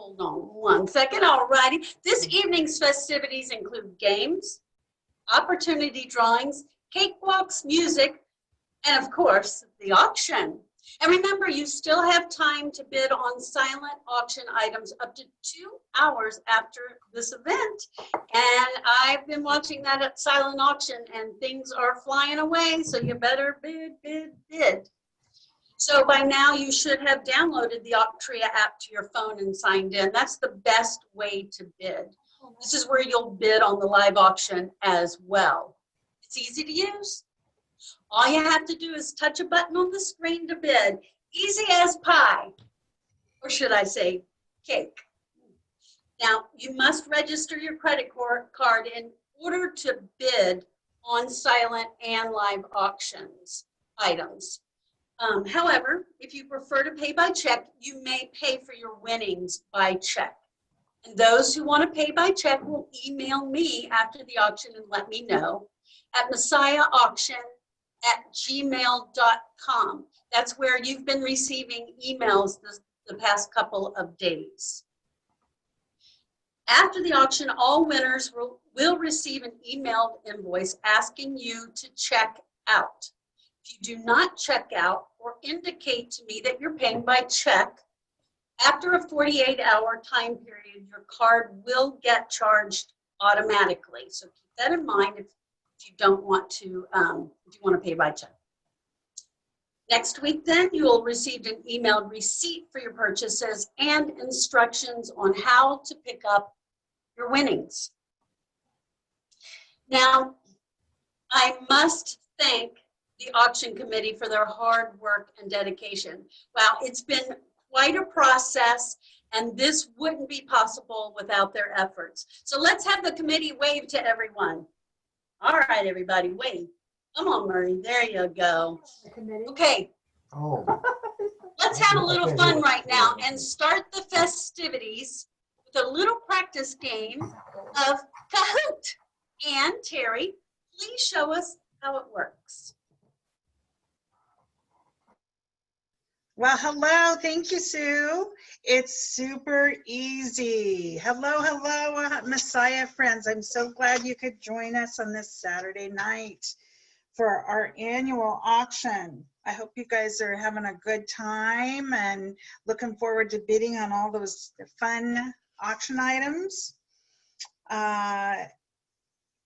Hold on one second. All righty. This evening's festivities include games, opportunity drawings, cakewalks, music, and of course, the auction. And remember, you still have time to bid on silent auction items up to 2 hours after this event. And I've been watching that at silent auction and things are flying away, so you better bid, bid, bid. So by now you should have downloaded the Octria app to your phone and signed in. That's the best way to bid. This is where you'll bid on the live auction as well. It's easy to use. All you have to do is touch a button on the screen to bid. Easy as pie, or should I say cake. Now, you must register your credit card in order to bid on silent and live auctions items. However, if you prefer to pay by check, you may pay for your winnings by check. And those who want to pay by check will email me after the auction and let me know at messiahauction@gmail.com. That's where you've been receiving emails the past couple of days. After the auction, all winners will receive an emailed invoice asking you to check out. If you do not check out or indicate to me that you're paying by check, after a 48-hour time period, your card will get charged automatically. So keep that in mind if you don't want to, if you want to pay by check. Next week, then, you will receive an emailed receipt for your purchases and instructions on how to pick up your winnings. Now, I must thank the auction committee for their hard work and dedication. Wow, it's been quite a process, and this wouldn't be possible without their efforts. So let's have the committee wave to everyone. All right, everybody, wave. Come on, Murray, there you go. Okay, let's have a little fun right now and start the festivities with a little practice game of Kahoot. And Terry, please show us how it works. Well, hello. Thank you, Sue. It's super easy. Hello, Messiah friends. I'm so glad you could join us on this Saturday night for our annual auction. I hope you guys are having a good time and looking forward to bidding on all those fun auction items.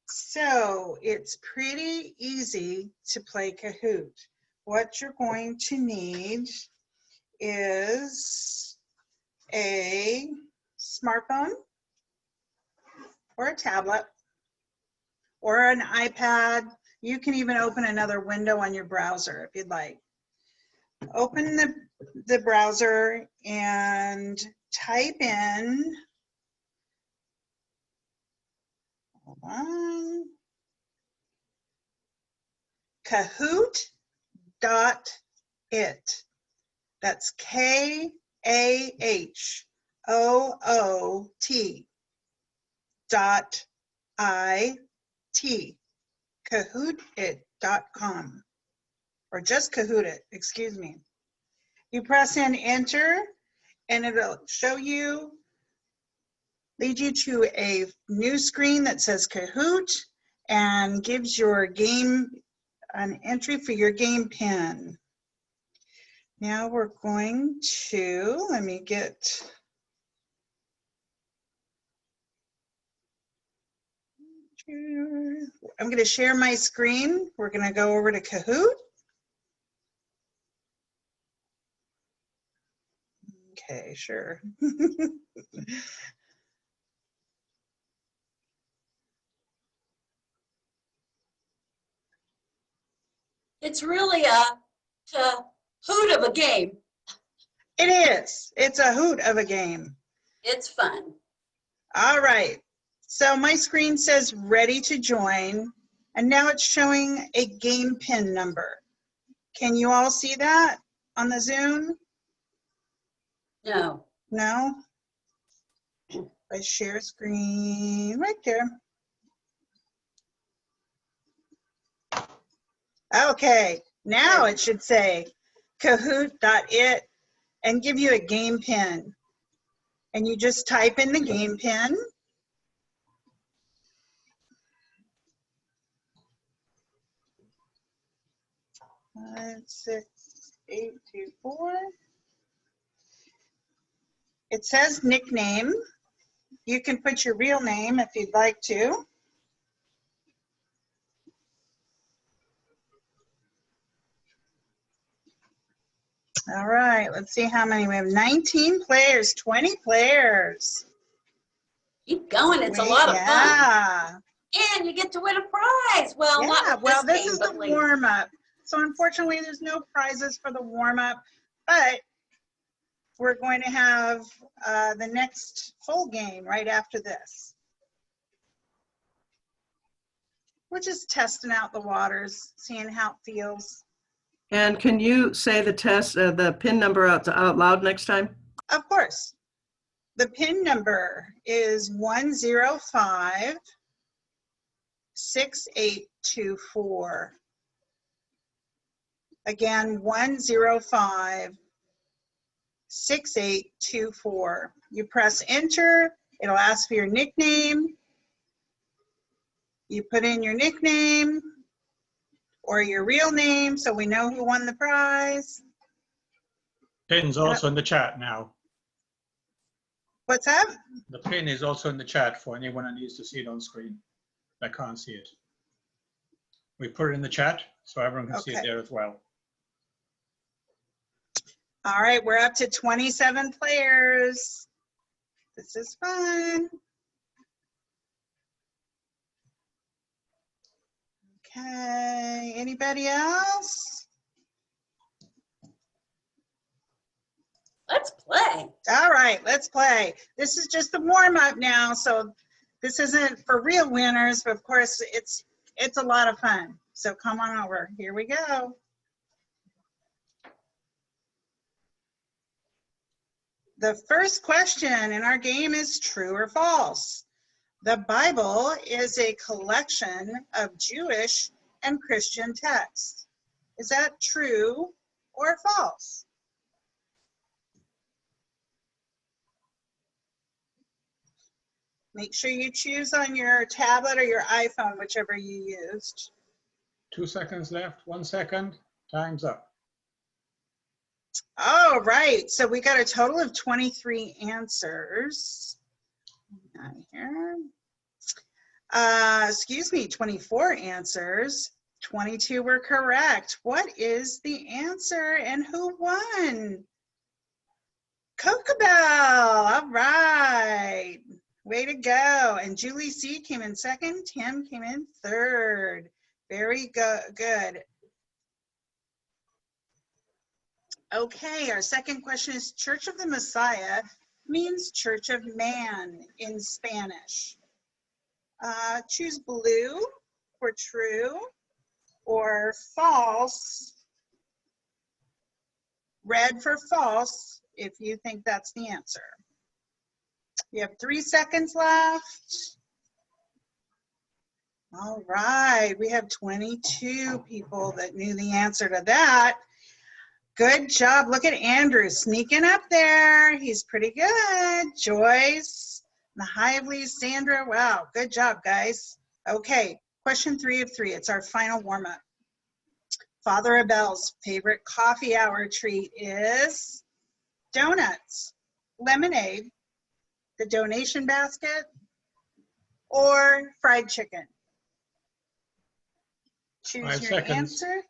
So it's pretty easy to play Kahoot. What you're going to need is a smartphone or a tablet or an iPad. You can even open another window on your browser if you'd like. Open the browser and type in, hold on, Kahoot.it. That's KAHOOT.IT. Kahootit.com, or just Kahootit, excuse me. You press in enter and it'll show you, lead you to a new screen that says Kahoot and gives your game an entry for your game pin. Now we're going to, let me get, I'm going to share my screen. We're going to go over to Kahoot. Okay, sure. It's really a hoot of a game. It is. It's a hoot of a game. It's fun. All right. So my screen says ready to join, and now it's showing a game pin number. Can you all see that on the Zoom? No. No? I share screen right there. Okay, now it should say Kahoot.it and give you a game pin. And you just type in the game pin. Five, 6, 8, 2, 4. It says nickname. You can put your real name if you'd like to. All right, let's see how many. We have 19 players, 20 players. Keep going. It's a lot of fun. Yeah. And you get to win a prize. Well, Yeah, not with well, this game, is but the later. warm-up. So unfortunately, there's no prizes for the warm-up, but we're going to have the next full game right after this. We're just testing out the waters, seeing how it feels. And can you say the PIN number out loud next time? Of course. The PIN number is 105 6824. Again, 105 6824. You press enter, it'll ask for your nickname. You put in your nickname or your real name so we know who won the prize. Pin's also in the chat now. What's that? The pin is also in the chat for anyone that needs to see it on screen that can't see it. We put it in the chat so everyone can see it Okay. there as well. All right, we're up to 27 players. This is fun. Okay, anybody else? Let's play. All right, let's play. This is just the warm up now, so this isn't for real winners, but of course it's a lot of fun. So come on over. Here we go. The first question in our game is true or false. The Bible is a collection of Jewish and Christian texts. Is that true or false? Make sure you choose on your tablet or your iPhone, whichever you used. 2 seconds left, 1 second, time's up. All right, so we got a total of 23 answers. Here. Excuse me, 24 answers. 22 were correct. What is the answer and who won? Cocobell, all right. Way to go. And Julie C came in second, Tim came in third. Very good. Okay, our second question is Church of the Messiah means Church of Man in Spanish. Choose blue for true or false, red for false if you think that's the answer. You have 3 seconds left. All right, we have 22 people that knew the answer to that. Good job. Look at Andrew sneaking up there. He's pretty good. Joyce, Mahively, Sandra. Wow, good job, guys. Okay, question 3 of 3. It's our final warm-up. Father Abel's favorite coffee hour treat is donuts, lemonade, the donation basket, or fried chicken. Choose 5 your seconds. answer.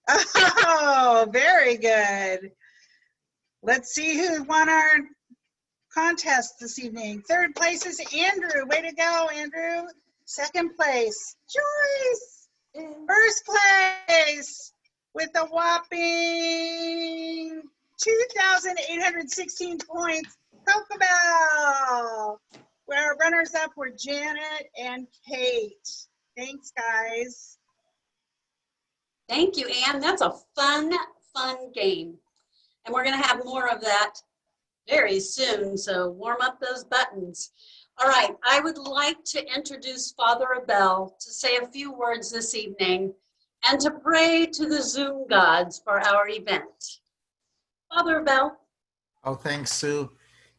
Oh, very good. Let's see who won our contest this evening. Third place is Andrew. Way to go, Andrew. Second place, Joyce. First place with a whopping 2,816 points, Cocobell. Where our runners up were Janet and Kate. Thanks, guys. Thank you, Anne. That's a fun game. And we're going to have more of that very soon, so warm up those buttons. All right, I would like to introduce Father Abel to say a few words this evening and to pray to the Zoom gods for our event. Father Bell. Oh, thanks, Sue.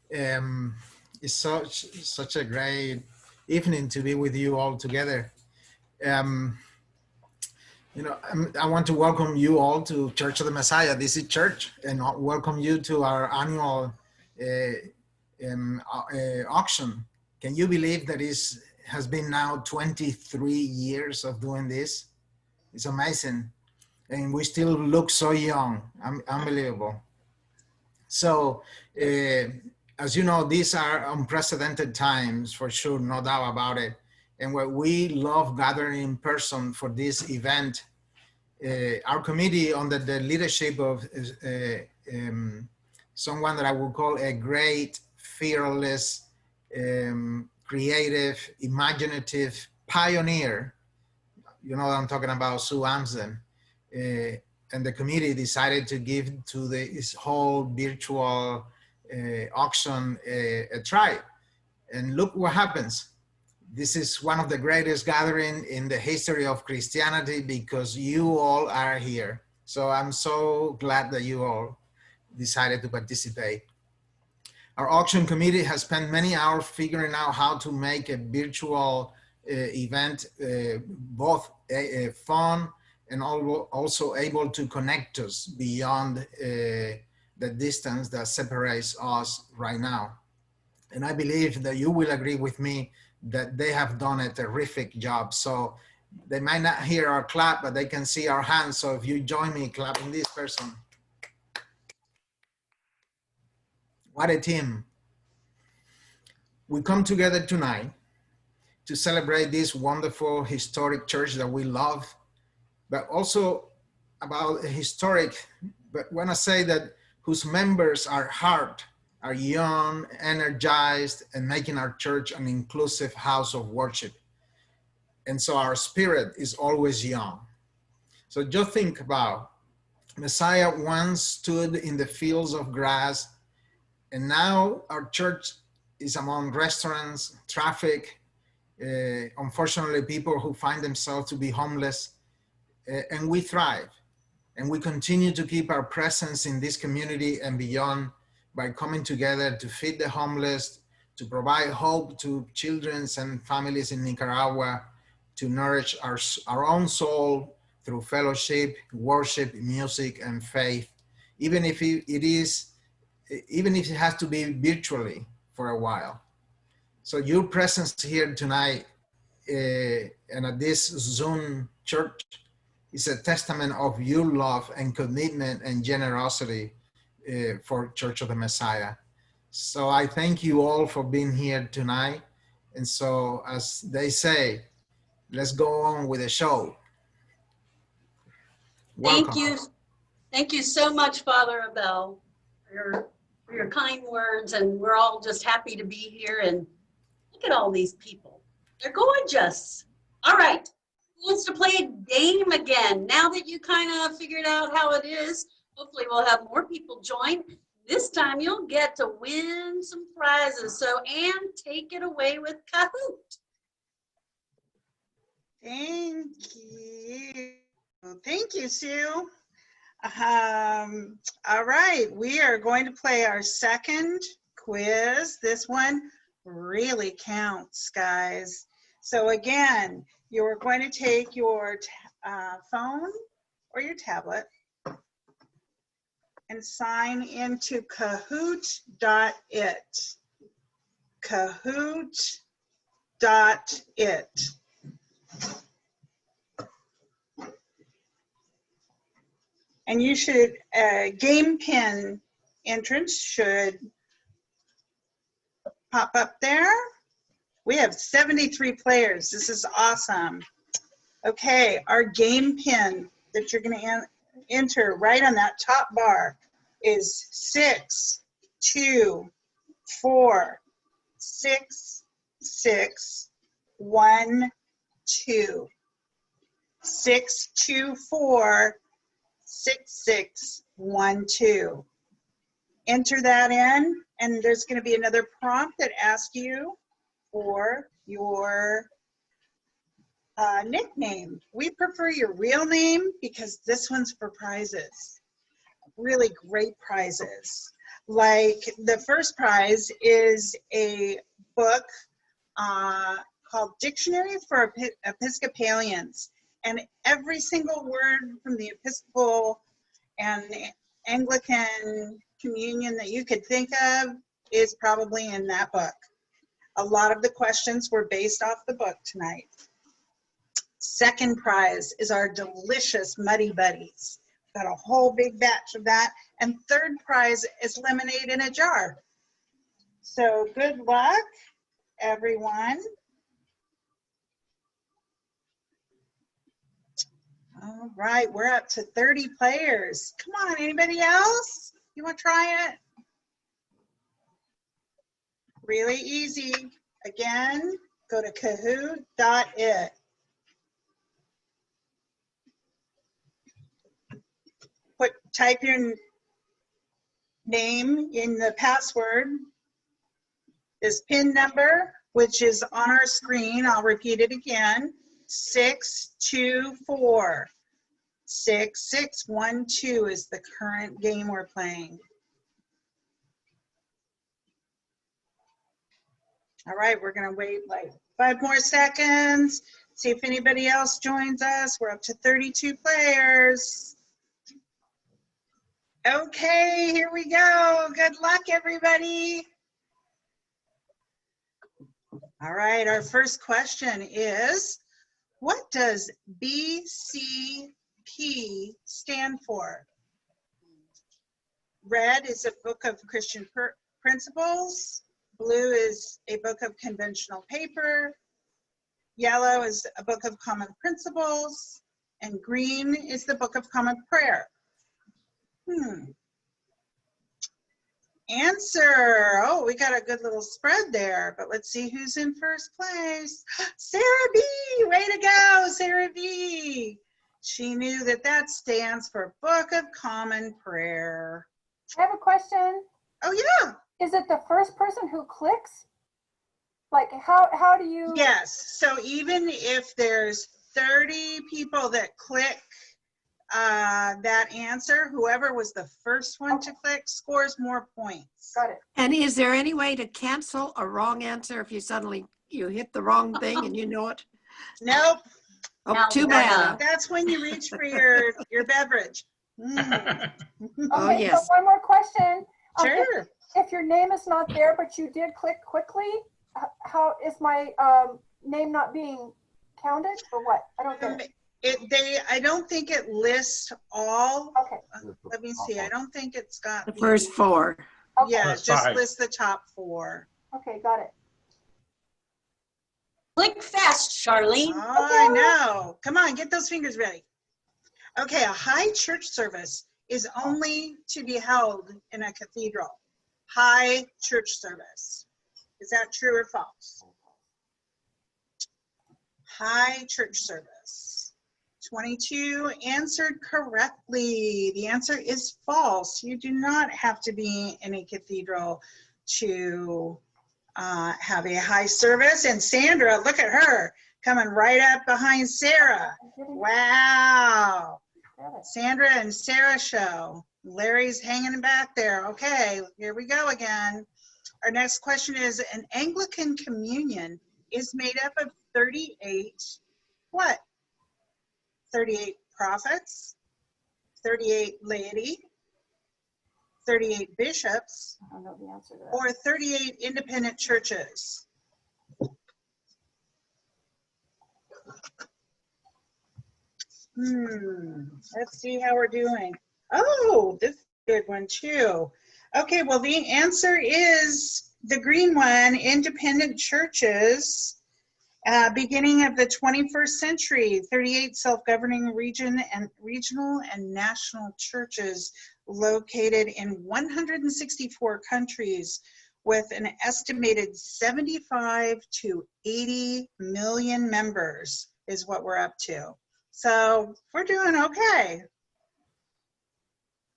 It's such a great evening to be with you all together. Um, I want to welcome you all to Church of the Messiah. This is church, and welcome you to our annual auction. Can you believe that it has been now 23 years of doing this? It's amazing, and we still look so young. Unbelievable. So, as you know, these are unprecedented times for sure, no doubt about it. And what we love gathering in person for this event, our committee under the leadership of someone that I would call a great, fearless, creative, imaginative pioneer. You know what I'm talking about, Sue Amsden. And the committee decided to give to this whole virtual auction a try. And look what happens. This is one of the greatest gatherings in the history of Christianity because you all are here. So I'm so glad that you all decided to participate. Our auction committee has spent many hours figuring out how to make a virtual event both fun and also able to connect us beyond the distance that separates us right now. And I believe that you will agree with me that they have done a terrific job. So they might not hear our clap, but they can see our hands. So if you join me clapping this person. What a team. We come together tonight to celebrate this wonderful historic church that we love, but also about a historic, but when I say that whose members are heart, are young, energized, and making our church an inclusive house of worship. And so our spirit is always young. So just think about Messiah once stood in the fields of grass, and now our church is among restaurants, traffic, unfortunately people who find themselves to be homeless, and we thrive. And we continue to keep our presence in this community and beyond by coming together to feed the homeless, to provide hope to children and families in Nicaragua, to nourish our own soul through fellowship, worship, music, and faith, even if it has to be virtually for a while. So your presence here tonight and at this Zoom church is a testament of your love and commitment and generosity for Church of the Messiah. So I thank you all for being here tonight. And so as they say, let's go on with the show. Welcome. Thank you. Thank you so much, Father Abel, for your kind words. And we're all just happy to be here. And look at all these people. They're gorgeous. All right. Who wants to play a game again? Now that you kind of figured out how it is, hopefully we'll have more people join. This time you'll get to win some prizes. So Anne, take it away with Kahoot. Thank you. Thank you, Sue. All right, we are going to play our second quiz. This one really counts, guys. So again, you're going to take your phone or your tablet and sign into Kahoot.it. Kahoot.it. And you should, game pin entrance should pop up there. We have 73 players. This is awesome. Okay, our game pin that you're gonna enter right on that top bar is 6, 2, 4, 6, 6, 1, 2. 6, 2, 4, 6, 6, 1, 2. Enter that in, and there's going to be another prompt that asks you for your nickname. We prefer your real name because this one's for prizes. really great prizes. Like the first prize is a book called Dictionary for Episcopalians. And every single word from the Episcopal and Anglican communion that you could think of is probably in that book. A lot of the questions were based off the book tonight. Second prize is our delicious Muddy Buddies. Got a whole big batch of that. And third prize is lemonade in a jar. So good luck, everyone. All right, we're up to 30 players. Come on, anybody else? You want to try it? Really easy. Again, go to kahoot.it. Type your name in the password. This PIN number, which is on our screen, I'll repeat it again, 624. 6612 is the current game we're playing. All right, we're gonna wait like 5 more seconds, see if anybody else joins us. We're up to 32 players. Okay, here we go. Good luck, everybody. All right, our first question is, what does BCP stand for? Red is a book of Christian principles. Blue is a book of conventional paper. Yellow is a book of common principles. And green is the book of common prayer. Answer. Oh, we got a good little spread there, but let's see who's in first place. Sarah B. Way to go, Sarah B. She knew that that stands for Book of Common Prayer. I have a question. Oh, yeah. Is it the first person who clicks? Like how do you? Yes. So even if there's 30 people that click that answer, whoever was the first one to click scores more points. Got it. And is there any way to cancel a wrong answer if you suddenly, you hit the wrong thing and you know it? Nope. Oh, Now, too that's- bad. That's when you reach for your beverage. Okay, Oh, so yes. one more question. Sure. If your name is not there, but you did click quickly, how is my name not being counted or what? I don't get it. I don't think it lists all. Okay, Let me see. I don't think it's got The first four. okay, Yeah, First just 5. lists the top 4. okay, got it. Click fast, Charlene. Oh, I know. Come on, get those fingers ready. Okay, a high church service is only to be held in a cathedral. High church service. Is that true or false? High church service. 22 answered correctly. The answer is false. You do not have to be in a cathedral to have a high service. And Sandra, look at her, coming right up behind Sarah. Wow. Sandra and Sarah show. Larry's hanging back there. Okay, here we go again. Our next question is, an Anglican communion is made up of 38 what? 38 prophets, 38 laity, 38 bishops, I don't know the answer to that. or 38 independent churches? Let's see how we're doing. Oh, this is a good one too. Okay, well, the answer is the green one, independent churches. Beginning of the 21st century, 38 self-governing regional and national churches located in 164 countries with an estimated 75 to 80 million members is what we're up to. So we're doing okay.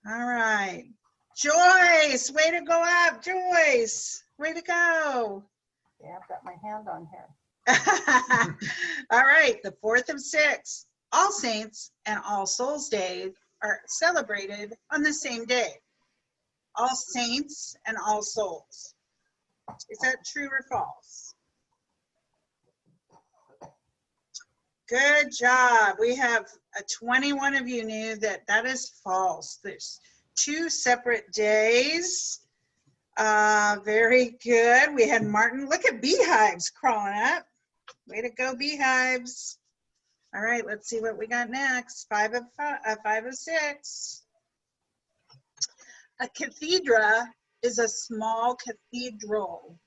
All right. Joyce, way to go up, Joyce. Way to go. Yeah, I've got my hand on here. All right, the 4th of 6, All Saints and All Souls Day are celebrated on the same day? All Saints and All Souls. Is that true or false? Good job. We have 21 of you knew that that is false. There's 2 separate days. Very good. We had Martin. Look at beehives crawling up. Way to go, beehives. All right, let's see what we got next. 5 of 6. A cathedra is a small cathedral.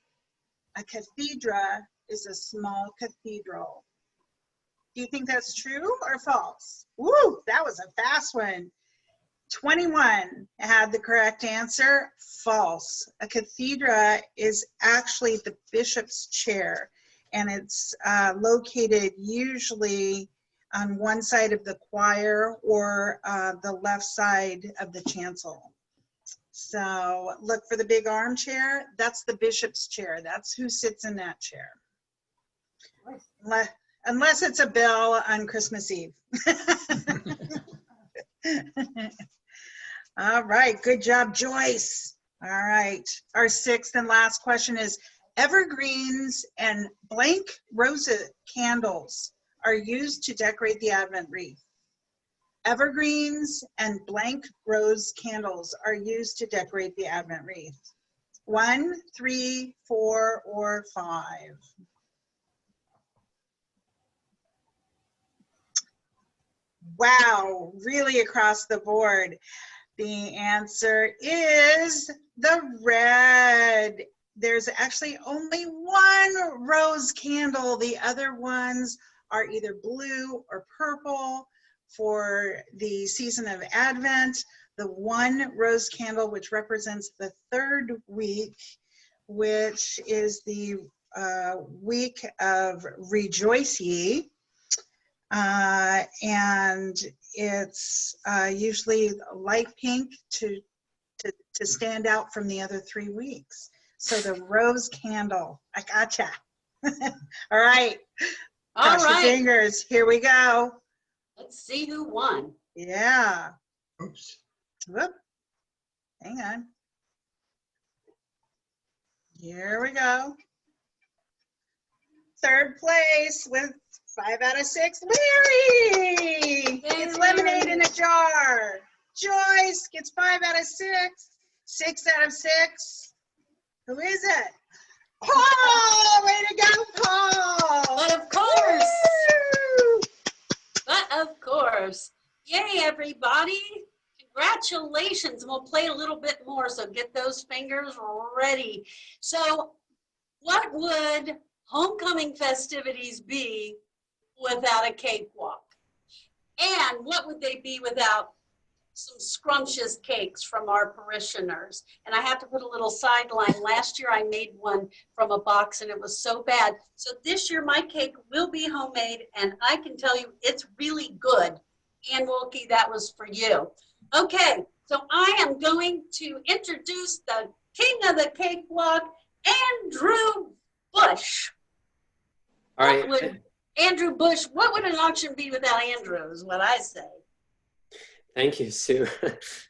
A cathedra is a small cathedral. Do you think that's true or false? Woo, that was a fast one. 21 had the correct answer. False. A cathedra is actually the bishop's chair, and it's located usually on one side of the choir or the left side of the chancel. So look for the big armchair. That's the bishop's chair. That's who sits in that chair. Unless it's a bill on Christmas Eve. All right, good job, Joyce. All right, our 6th and last question is, evergreens and blank rose candles are used to decorate the Advent wreath. Evergreens and blank rose candles are used to decorate the Advent wreath. 1, 3, 4, or 5. Wow, really across the board. The answer is the red. There's actually only 1 rose candle. The other ones are either blue or purple for the season of Advent. The 1 rose candle, which represents the 3rd week, which is the week of Rejoice Ye. And it's usually light pink to stand out from the other 3 weeks. So the rose candle, I gotcha. All right, All cross your right, fingers, here we go. let's see who won. Yeah, Oops. whoop, hang on. Here we go. 3rd place with 5 out of 6, Larry gets lemonade in a jar. Joyce gets 5 out of 6, 6 out of 6. Who is it? Paul, way to go, Paul. But of course, Woo! Yay, everybody. Congratulations. And we'll play a little bit more, so get those fingers ready. So what would homecoming festivities be without a cakewalk? And what would they be without some scrumptious cakes from our parishioners? And I have to put a little sideline. Last year I made one from a box and it was so bad. So this year my cake will be homemade, and I can tell you it's really good. Ann Wilkie, that was for you. Okay, so I am going to introduce the king of the cakewalk, Andrew Bush. All right. Andrew Bush, what would an auction be without Andrew, is what I say. Thank you, Sue.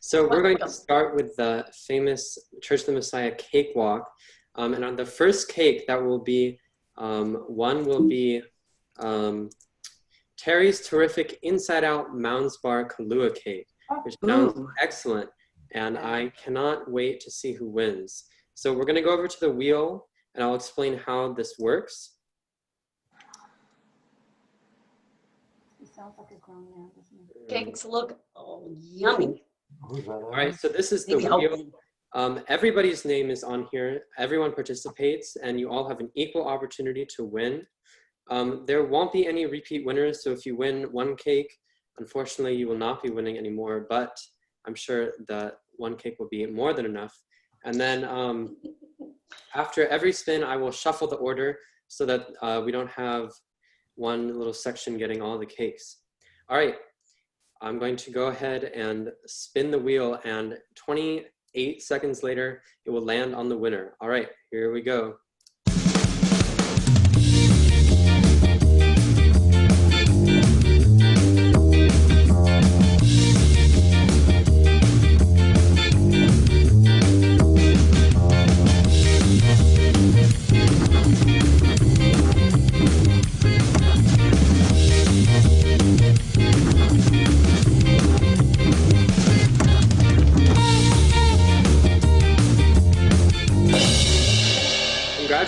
So we're going to start with the famous Church of the Messiah cakewalk. And on the first cake, that will be, one will be Terry's terrific Inside Out Mounds Bar Kahlua cake, which sounds excellent. And I cannot wait to see who wins. So we're going to go over to the wheel and I'll explain how this works. He sounds like a grown man, doesn't he? Cakes look yummy. All right, so this is the Maybe wheel. Everybody's name is on here. Everyone participates, and you all have an equal opportunity to win. There won't be any repeat winners, so if you win one cake, unfortunately, you will not be winning anymore, but I'm sure that one cake will be more than enough. And then after every spin, I will shuffle the order so that we don't have one little section getting all the cakes. All right, I'm going to go ahead and spin the wheel, and 28 seconds later, it will land on the winner. All right, here we go.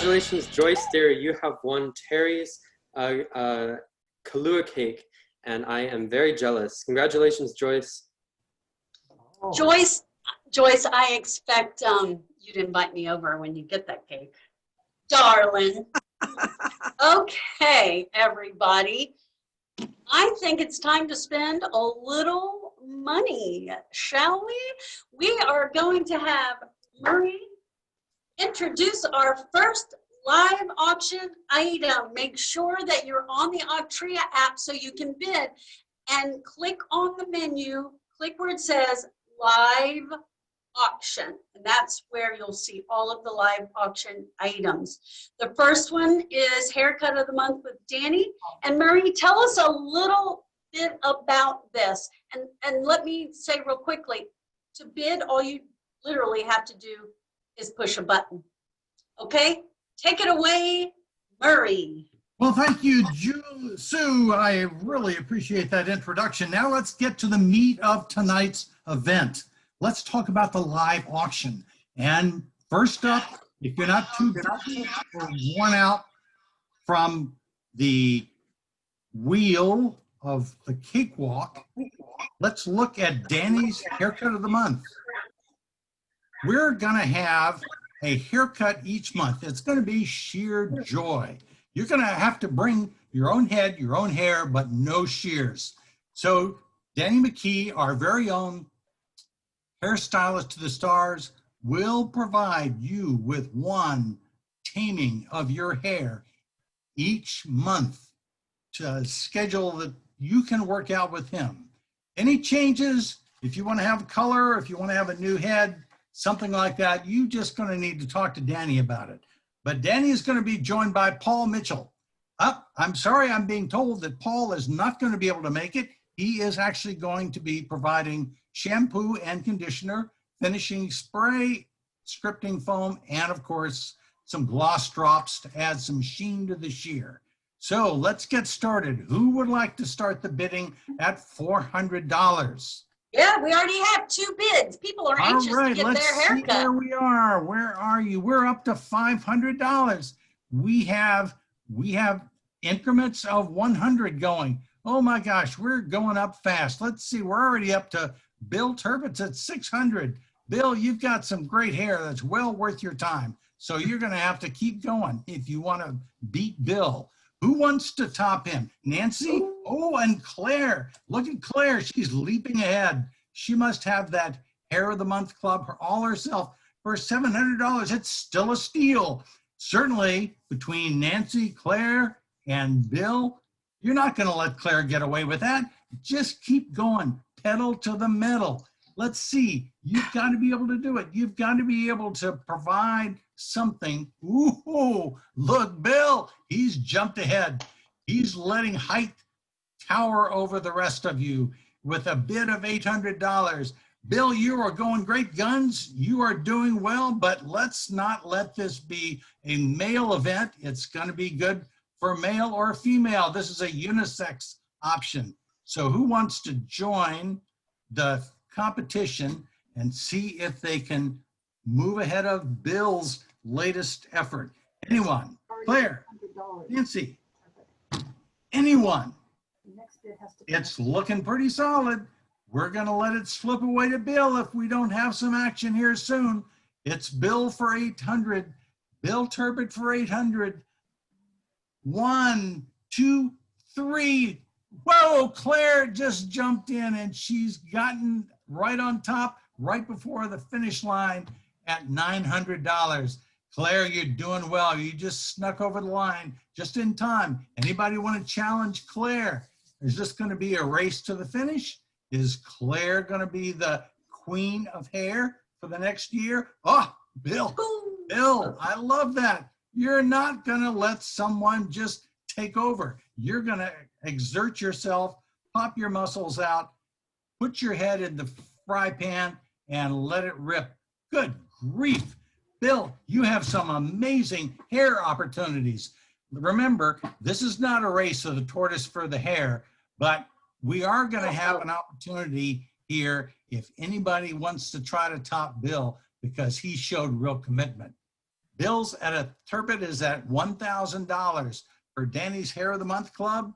Congratulations, Joyce, dear. You have won Terry's Kahlua cake, and I am very jealous. Congratulations, Joyce. Joyce, I expect you to invite me over when you get that cake. Darling. Okay, everybody. I think it's time to spend a little money, shall we? We are going to have Murray introduce our first live auction item. Make sure that you're on the Auctria app so you can bid, and click on the menu, click where it says live auction, and that's where you'll see all of the live auction items. The first one is haircut of the month with Danny. And Murray, tell us a little bit about this. And let me say real quickly, to bid, all you literally have to do is push a button. Okay, take it away, Murray. Well, thank you, Sue. I really appreciate that introduction. Now let's get to the meat of tonight's event. Let's talk about the live auction. And first up, if you're not too busy or worn out from the wheel of the cakewalk, let's look at Danny's haircut of the month. We're gonna have a haircut each month. It's gonna be sheer joy. You're gonna have to bring your own head, your own hair, but no shears. So Danny McKee, our very own hairstylist to the stars, will provide you with one taming of your hair each month to schedule that you can work out with him. Any changes, if you want to have color, if you want to have a new head, something like that, you just going to need to talk to Danny about it. But Danny is going to be joined by Paul Mitchell. I'm sorry, I'm being told that Paul is not going to be able to make it. He is actually going to be providing shampoo and conditioner, finishing spray, scripting foam, and of course, some gloss drops to add some sheen to the sheer. So let's get started. Who would like to start the bidding at $400? Yeah, we already have 2 bids. People are anxious to get their haircut. Where we are. Where are you? We're up to $500. We have increments of 100 going. Oh my gosh, we're going up fast. Let's see, we're already up to Bill Turbot's at 600. Bill, you've got some great hair that's well worth your time. So you're gonna have to keep going if you wanna beat Bill. Who wants to top him? Nancy? Oh, and Claire. Look at Claire, she's leaping ahead. She must have that hair of the month club all herself. For $700, it's still a steal. Certainly between Nancy, Claire, and Bill, you're not gonna let Claire get away with that. Just keep going, pedal to the metal. Let's see, you've got to be able to do it. You've got to be able to provide something. Ooh, look, Bill, he's jumped ahead. He's letting height tower over the rest of you with a bid of $800. Bill, you are going great guns. You are doing well, but let's not let this be a male event. It's going to be good for male or female. This is a unisex option. So who wants to join the competition and see if they can move ahead of Bill's latest effort? Anyone? Claire? Nancy? Anyone? It's looking pretty solid. We're going to let it slip away to Bill if we don't have some action here soon. It's Bill for 800. Bill Turbot for 800. 1, 2, 3. Whoa, Claire just jumped in and she's gotten right on top, right before the finish line at $900. Claire, you're doing well. You just snuck over the line just in time. Anybody want to challenge Claire? Is this going to be a race to the finish? Is Claire going to be the queen of hair for the next year? Oh, Bill, I love that. You're not going to let someone just take over. You're going to exert yourself, pop your muscles out, put your head in the fry pan and let it rip. Good grief. Bill, you have some amazing hair opportunities. Remember, this is not a race of the tortoise for the hare, but we are going to have an opportunity here if anybody wants to try to top Bill because he showed real commitment. Bill's at a Turpin is at $1,000 for Danny's Hair of the Month Club.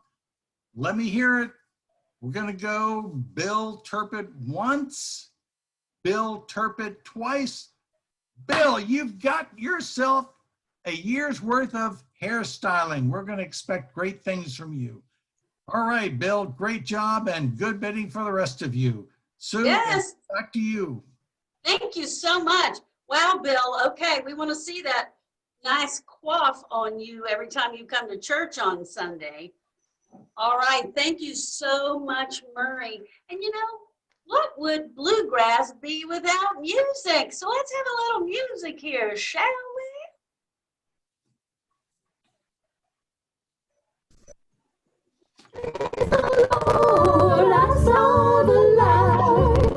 Let me hear it. We're gonna go Bill Turpin once, Bill Turpin twice. Bill, you've got yourself a year's worth of hairstyling. We're gonna expect great things from you. All right, Bill, great job and good bidding for the rest of you. Sue, Yes. back to you. Thank you so much. Wow, Bill. Okay, we want to see that nice coif on you every time you come to church on Sunday. All right, thank you so much, Murray. And you know, what would bluegrass be without music? So let's have a little music here, shall we? Lord, I saw the light.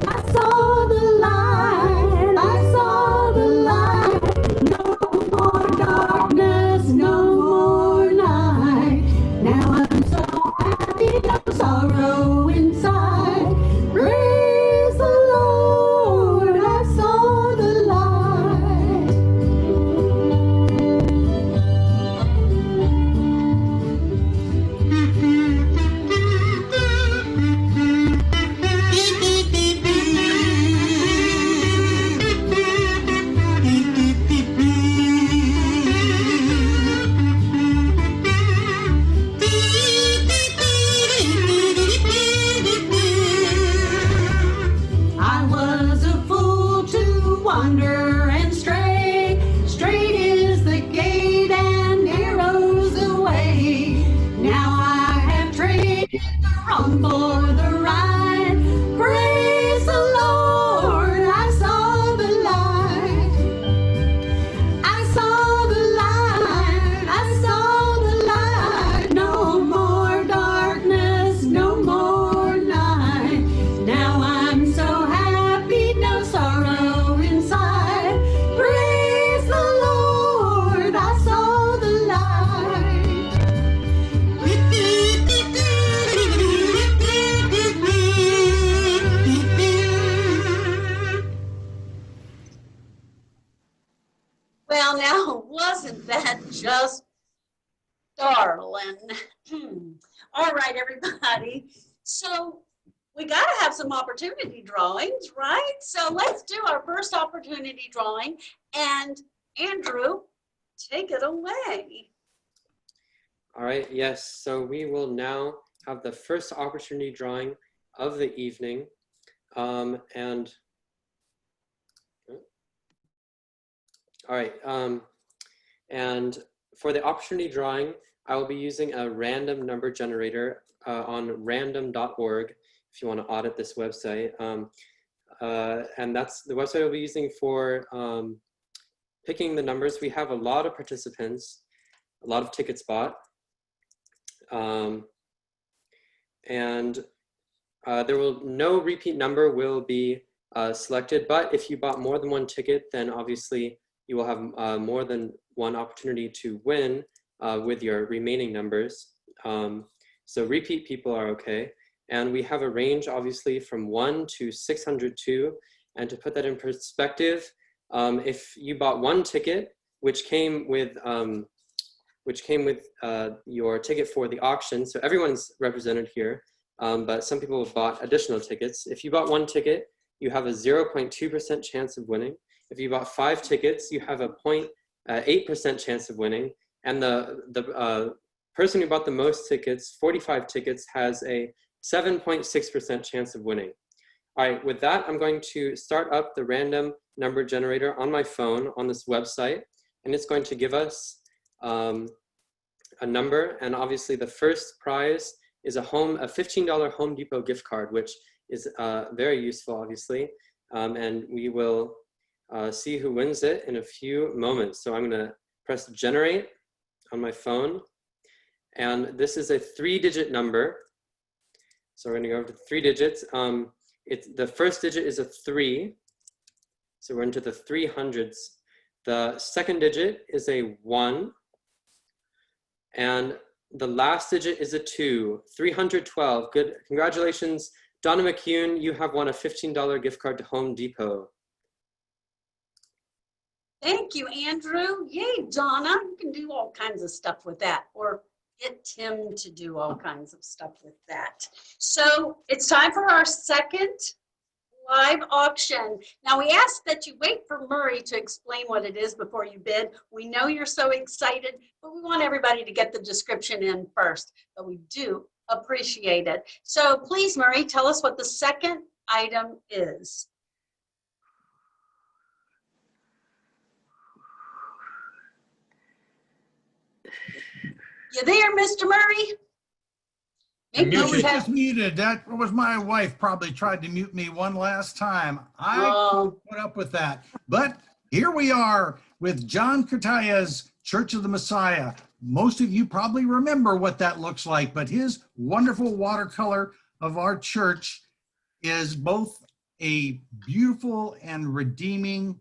I saw the light. I saw the light. No more darkness, no more night. Now I'm so happy, no sorrow inside. Praise the Lord, I saw the light. I was a fool to wander and stray. Straight is the gate and narrow's the way. Now I have traded the wrong for the right. Praise the Lord, I saw the light. I saw the light, I saw the light. No more darkness, no more night. Now I'm so happy, no sorrow inside. Praise the Lord, I saw the light. Well, now, wasn't that just darling? All right, everybody. So we got to have some opportunity drawings, right? So let's do our first opportunity drawing. And Andrew, take it away. All right, yes, so we will now have the first opportunity drawing of the evening. And for the opportunity drawing, I will be using a random number generator on random.org if you want to audit this website. And that's the website I'll be using for picking the numbers. We have a lot of participants, a lot of tickets bought. No repeat number will be selected, but if you bought more than one ticket, then obviously you will have more than one opportunity to win with your remaining numbers. So repeat people are okay. And we have a range obviously from 1 to 602. And to put that in perspective, if you bought one ticket, which came with your ticket for the auction, so everyone's represented here, but some people bought additional tickets. If you bought one ticket, you have a 0.2% chance of winning. If you bought 5 tickets, you have a 0.8% chance of winning. And the person who bought the most tickets, 45 tickets, has a 7.6% chance of winning. All right, with that, I'm going to start up the random number generator on my phone on this website, and it's going to give us a number. And obviously the first prize is a $15 Home Depot gift card, which is very useful, obviously. And we will see who wins it in a few moments. So I'm gonna press generate on my phone. And this is a 3-digit number. So we're gonna go over to 3 digits. The first digit is a 3. So we're into the 300s. The second digit is a 1. And the last digit is a 2, 312. Good, congratulations. Donna McCune, you have won a $15 gift card to Home Depot. Thank you, Andrew. Yay, Donna. You can do all kinds of stuff with that, or get Tim to do all kinds of stuff with that. So it's time for our second live auction. Now, we ask that you wait for Murray to explain what it is before you bid. We know you're so excited, but we want everybody to get the description in first, but we do appreciate it. So please, Murray, tell us what the second item is. You there, Mr. Murray? Maybe You're I you was have, just muted. That was my wife probably tried to mute me one last time. I oh, put up with that. But here we are with John Kataya's Church of the Messiah. Most of you probably remember what that looks like, but his wonderful watercolor of our church is both a beautiful and redeeming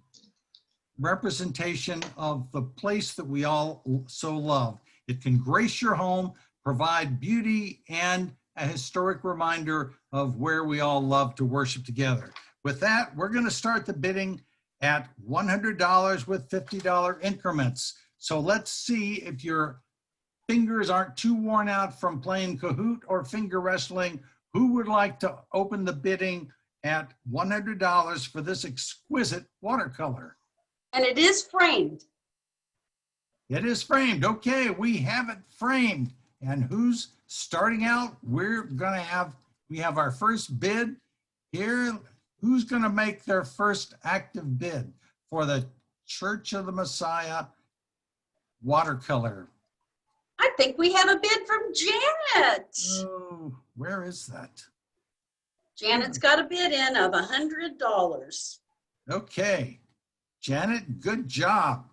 representation of the place that we all so love. It can grace your home, provide beauty, and a historic reminder of where we all love to worship together. With that, we're going to start the bidding at $100 with $50 increments. So let's see if your fingers aren't too worn out from playing Kahoot or finger wrestling. Who would like to open the bidding at $100 for this exquisite watercolor? and it is framed. It is framed. Okay, we have it framed. And who's starting out? We have our first bid here. Who's going to make their first active bid for the Church of the Messiah watercolor? I think we have a bid from Janet. Oh, where is that? Janet's got a bid in of $100. Okay, Janet, good job.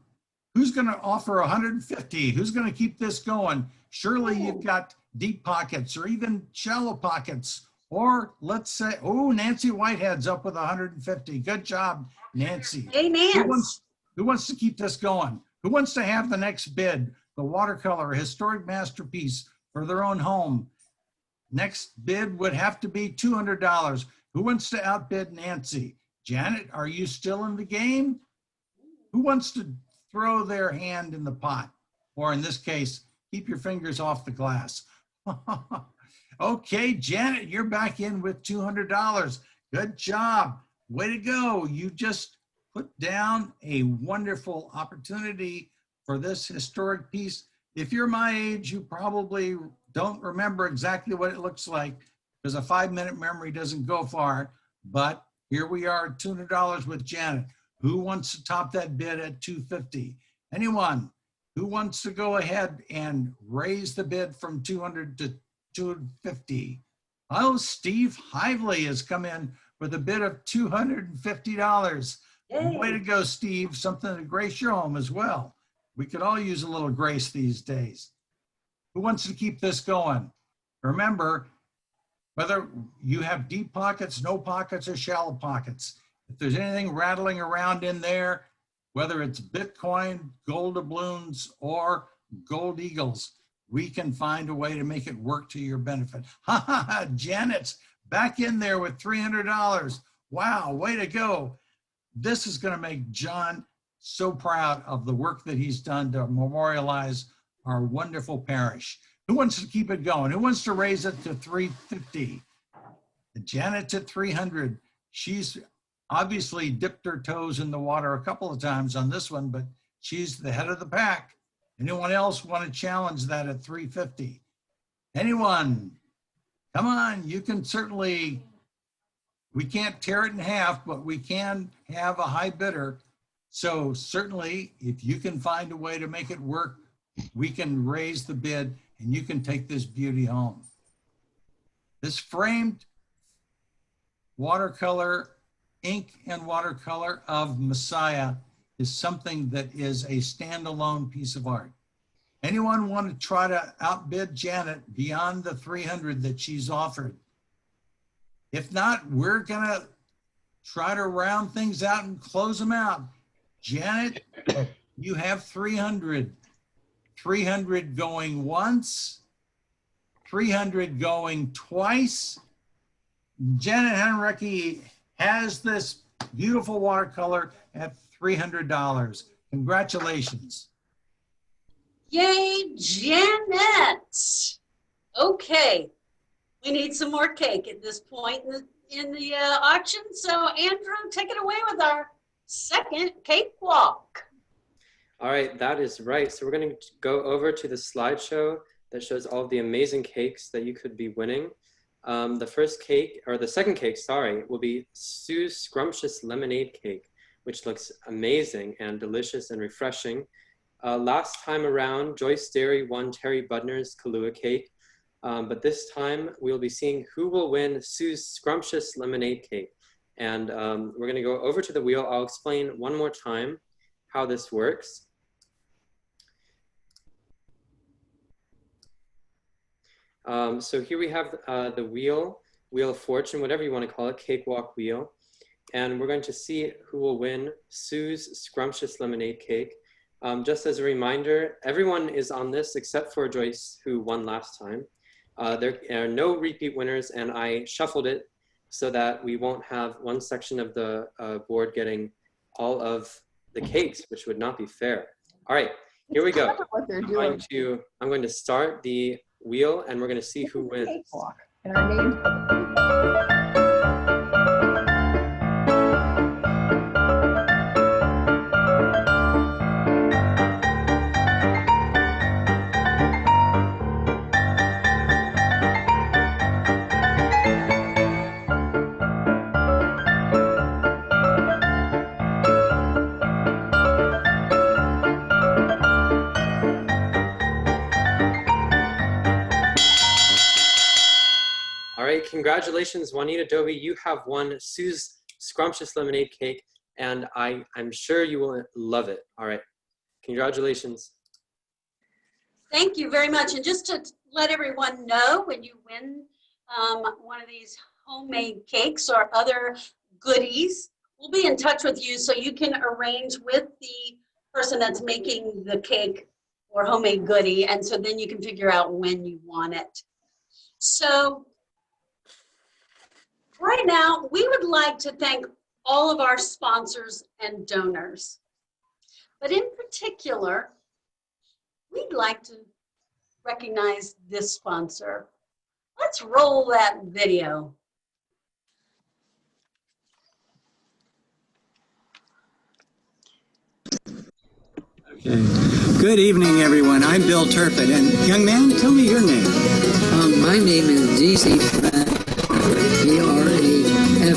Who's going to offer 150? Who's going to keep this going? Surely you've got deep pockets or even shallow pockets. Or let's say, oh, Nancy Whitehead's up with 150. Good job, Nancy. Hey, Nance. Who wants to keep this going? Who wants to have the next bid, the watercolor, a historic masterpiece for their own home? Next bid would have to be $200. Who wants to outbid Nancy? Janet, are you still in the game? Who wants to throw their hand in the pot? Or in this case, keep your fingers off the glass. Okay, Janet, you're back in with $200. Good job. Way to go. You just put down a wonderful opportunity for this historic piece. If you're my age, you probably don't remember exactly what it looks like because a 5-minute memory doesn't go far. But here we are at $200 with Janet. Who wants to top that bid at $250? Anyone? Who wants to go ahead and raise the bid from $200 to $250? Oh, Steve Hively has come in with a bid of $250. Yay. Way to go, Steve. Something to grace your home as well. We could all use a little grace these days. Who wants to keep this going? Remember, whether you have deep pockets, no pockets, or shallow pockets, if there's anything rattling around in there, whether it's Bitcoin, gold doubloons, or gold eagles, we can find a way to make it work to your benefit. Ha ha ha, Janet's back in there with $300. Wow, way to go. This is gonna make John so proud of the work that he's done to memorialize our wonderful parish. Who wants to keep it going? Who wants to raise it to $350? Janet's at $300. She's obviously dipped her toes in the water a couple of times on this one, but she's the head of the pack. Anyone else want to challenge that at $350? Anyone? Come on, you can certainly, we can't tear it in half, but we can have a high bidder. So certainly, if you can find a way to make it work, we can raise the bid and you can take this beauty home. This framed watercolor, ink and watercolor of Messiah is something that is a standalone piece of art. Anyone want to try to outbid Janet beyond the $300 that she's offered? If not, we're gonna try to round things out and close them out. Janet, you have $300. $300 going once, $300 going twice. Janet Henrique has this beautiful watercolor at $300. Congratulations. Yay, Janet. Okay, we need some more cake at this point in the auction. So Andrew, take it away with our second cakewalk. All right, that is right. So we're going to go over to the slideshow that shows all of the amazing cakes that you could be winning. The first cake, or the second cake, sorry, will be Sue's Scrumptious Lemonade Cake, which looks amazing and delicious and refreshing. Last time around, Joyce Dairy won Terry Budner's Kahlua Cake, but this time we'll be seeing who will win Sue's Scrumptious Lemonade Cake. And we're gonna go over to the wheel. I'll explain one more time how this works. So here we have the wheel of fortune, whatever you want to call it, cakewalk wheel. And we're going to see who will win Sue's Scrumptious Lemonade Cake. Just as a reminder, everyone is on this except for Joyce, who won last time. There are no repeat winners, and I shuffled it so that we won't have one section of the board getting all of the cakes, which would not be fair. All right, here we go. I'm going to start the wheel, and we're going to see who wins. And our name. Congratulations, Juanita Dovey. You have won Sue's Scrumptious Lemonade Cake, and I'm sure you will love it. All right, congratulations. Thank you very much. And just to let everyone know, when you win one of these homemade cakes or other goodies, we'll be in touch with you so you can arrange with the person that's making the cake or homemade goodie, and so then you can figure out when you want it. So right now, we would like to thank all of our sponsors and donors. But in particular, we'd like to recognize this sponsor. Let's roll that video. Okay. Good evening, everyone. I'm Bill Turpin, and young man, tell me your name. My name is D.C. B-R-A-F-F-O-R-D.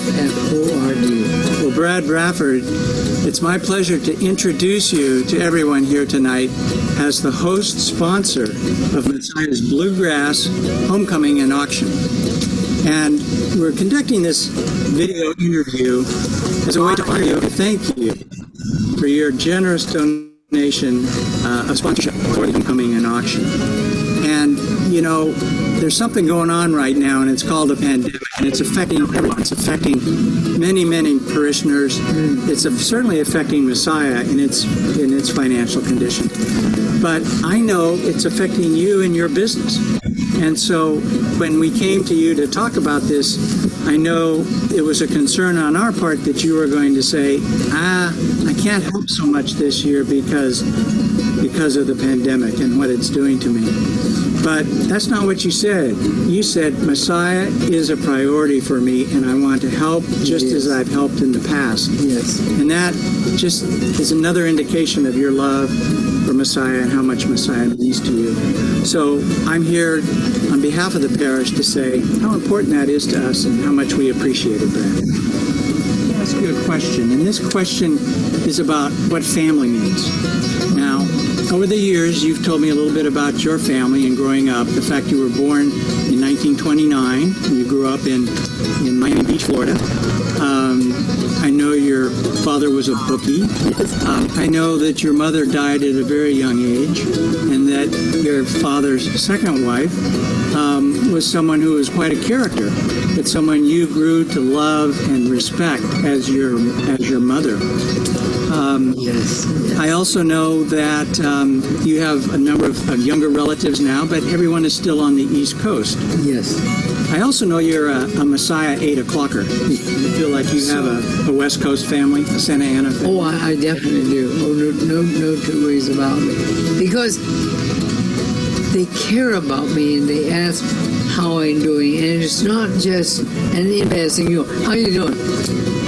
Well, Brad Bradford, it's my pleasure to introduce you to everyone here tonight as the host sponsor of Messiah's Bluegrass Homecoming and Auction. And we're conducting this video interview as a way to honor you and thank you for your generous donation of sponsorship for the Homecoming and Auction. And, you know, there's something going on right now, and it's called a pandemic, and it's affecting everyone. It's affecting many, many parishioners. It's certainly affecting Messiah in its financial condition. But I know it's affecting you and your business. And so when we came to you to talk about this, I know it was a concern on our part that you were going to say, I can't help so much this year because of the pandemic and what it's doing to me. But that's not what you said. You said Messiah is a priority for me, and I want to help just as I've helped in the past. Yes. And that just is another indication of your love for Messiah and how much Messiah means to you. So I'm here on behalf of the parish to say how important that is to us and how much we appreciate it, Brad. Let me ask you a question, and this question is about what family means. Now, over the years, you've told me a little bit about your family and growing up, the fact you were born in 1929, you grew up in Miami Beach, Florida. I know your father was a bookie. I know that your mother died at a very young age, and that your father's second wife was someone who was quite a character, but someone you grew to love and respect as your mother. Yes. I also know that you have a number of younger relatives now, but everyone is still on the East Coast. Yes. I also know you're a Messiah 8 o'clocker. You feel like you have a West Coast family, a Santa Ana family? Oh, I definitely do. Oh, no two ways about it. Because they care about me and they ask how I'm doing, and it's not just an in-passing, how you doing?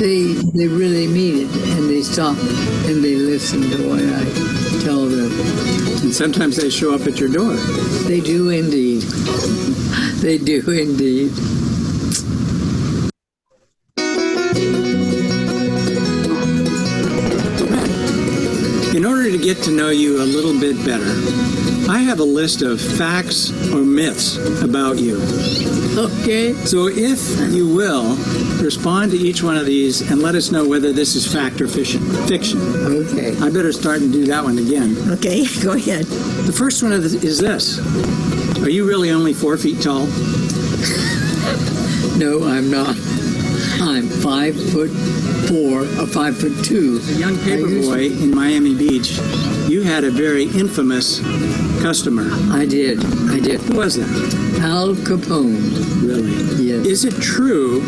They really mean it, and they stop and they listen to what I tell them. And sometimes they show up at your door. They do indeed. They do indeed. In order to get to know you a little bit better, I have a list of facts or myths about you. Okay. So if you will, respond to each one of these and let us know whether this is fact or fiction. Okay. I better start and do that one again. Okay, go ahead. The first one is this. Are you really only 4 feet tall? No, I'm not. I'm 5'4" or 5'2". As a young paperboy in Miami Beach, you had a very infamous customer. I did. Who was that? Al Capone. Really? Yes. Is it true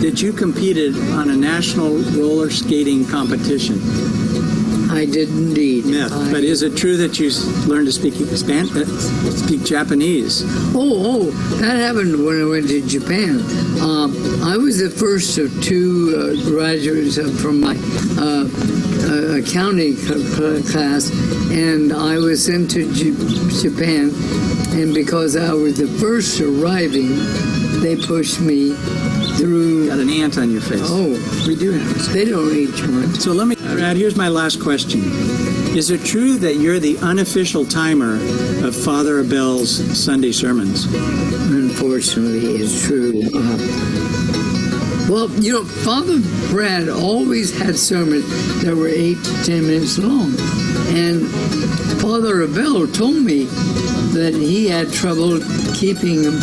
that you competed on a national roller skating competition? I did indeed. Myth. But is it true that you learned to speak Japanese? Oh, that happened when I went to Japan. I was the first of two graduates from my accounting class, and I was sent to Japan, and because I was the first arriving, they pushed me through. Got an ant on your face. Oh, we do have. They don't eat one. So let me, Brad, here's my last question. Is it true that you're the unofficial timer of Father Abel's Sunday sermons? Unfortunately, it's true. Well, Father Brad always had sermons that were 8 to 10 minutes long. And Father Abel told me that he had trouble keeping them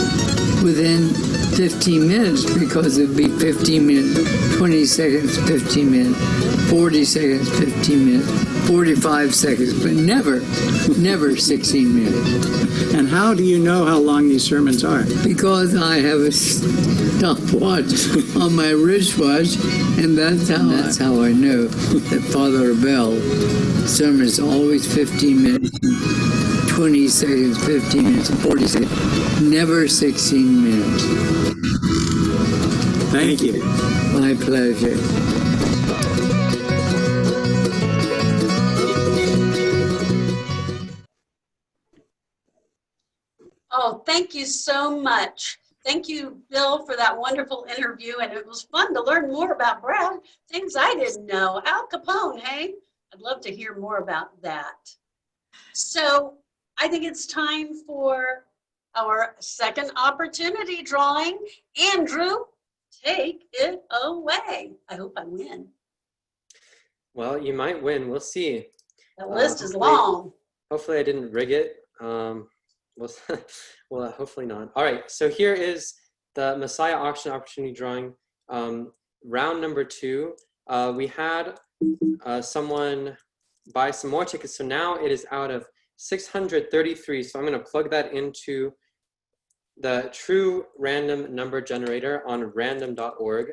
within 15 minutes because it'd be 15 minutes, 20 seconds, 15 minutes, 40 seconds, 15 minutes, 45 seconds, but never 16 minutes. And how do you know how long these sermons are? Because I have a stopwatch on my wristwatch, and that's how I know that Father Abel's sermon is always 15 minutes, 20 seconds, 15 minutes, 40 seconds, never 16 minutes. Thank you. My pleasure. Oh, thank you so much. Thank you, Bill, for that wonderful interview. And it was fun to learn more about Brad, things I didn't know. Al Capone, hey? I'd love to hear more about that. So I think it's time for our second opportunity drawing. Andrew, take it away. I hope I win. Well, you might win. We'll see. That list is long. Hopefully I didn't rig it. Well, hopefully not. All right, so here is the Messiah Auction Opportunity Drawing. Round number 2. We had someone buy some more tickets, so now it is out of 633. So I'm going to plug that into the true random number generator on random.org.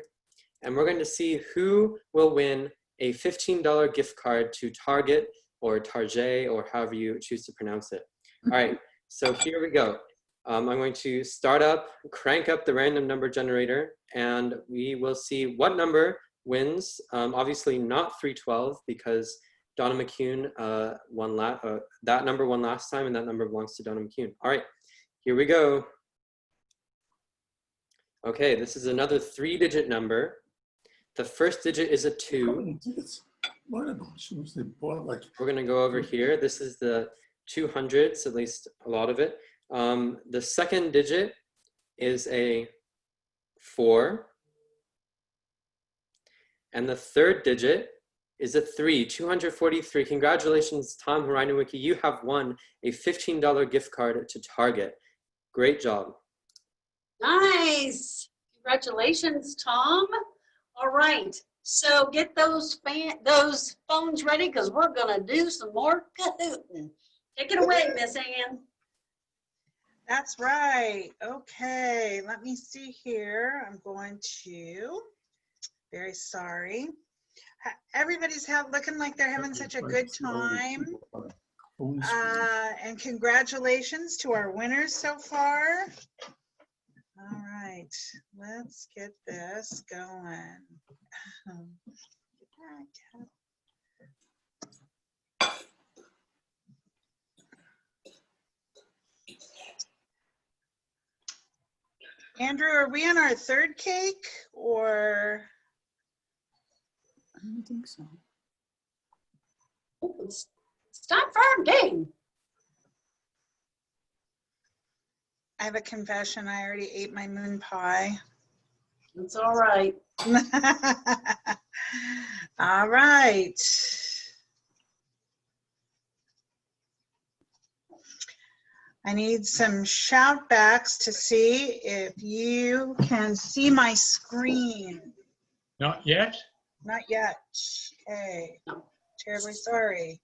And we're going to see who will win a $15 gift card to Target or Target or however you choose to pronounce it. All right, so here we go. I'm going to crank up the random number generator, and we will see what number wins. Obviously not 312 because Donna McCune won that number won last time, and that number belongs to Donna McCune. All right, here we go. Okay, this is another 3-digit number. The first digit is a 2. We're going to go over here. This is the 200s, at least a lot of it. The second digit is a 4. And the third digit is a 3, 243. Congratulations, Tom Harainowicki. You have won a $15 gift card to Target. Great job. Nice. Congratulations, Tom. All right. So get those phones ready because we're gonna do some more Kahootin'. Take it away, Miss Ann. That's right. Okay, let me see here. I'm going to, very sorry. Everybody's looking like they're having such a good time. And congratulations to our winners so far. All right, let's get this going. Andrew, are we on our third cake or? I don't think so. It's time for our game. I have a confession. I already ate my moon pie. It's all right. All right. I need some shout backs to see if you can see my screen. Not yet? Not yet. Okay. Terribly sorry.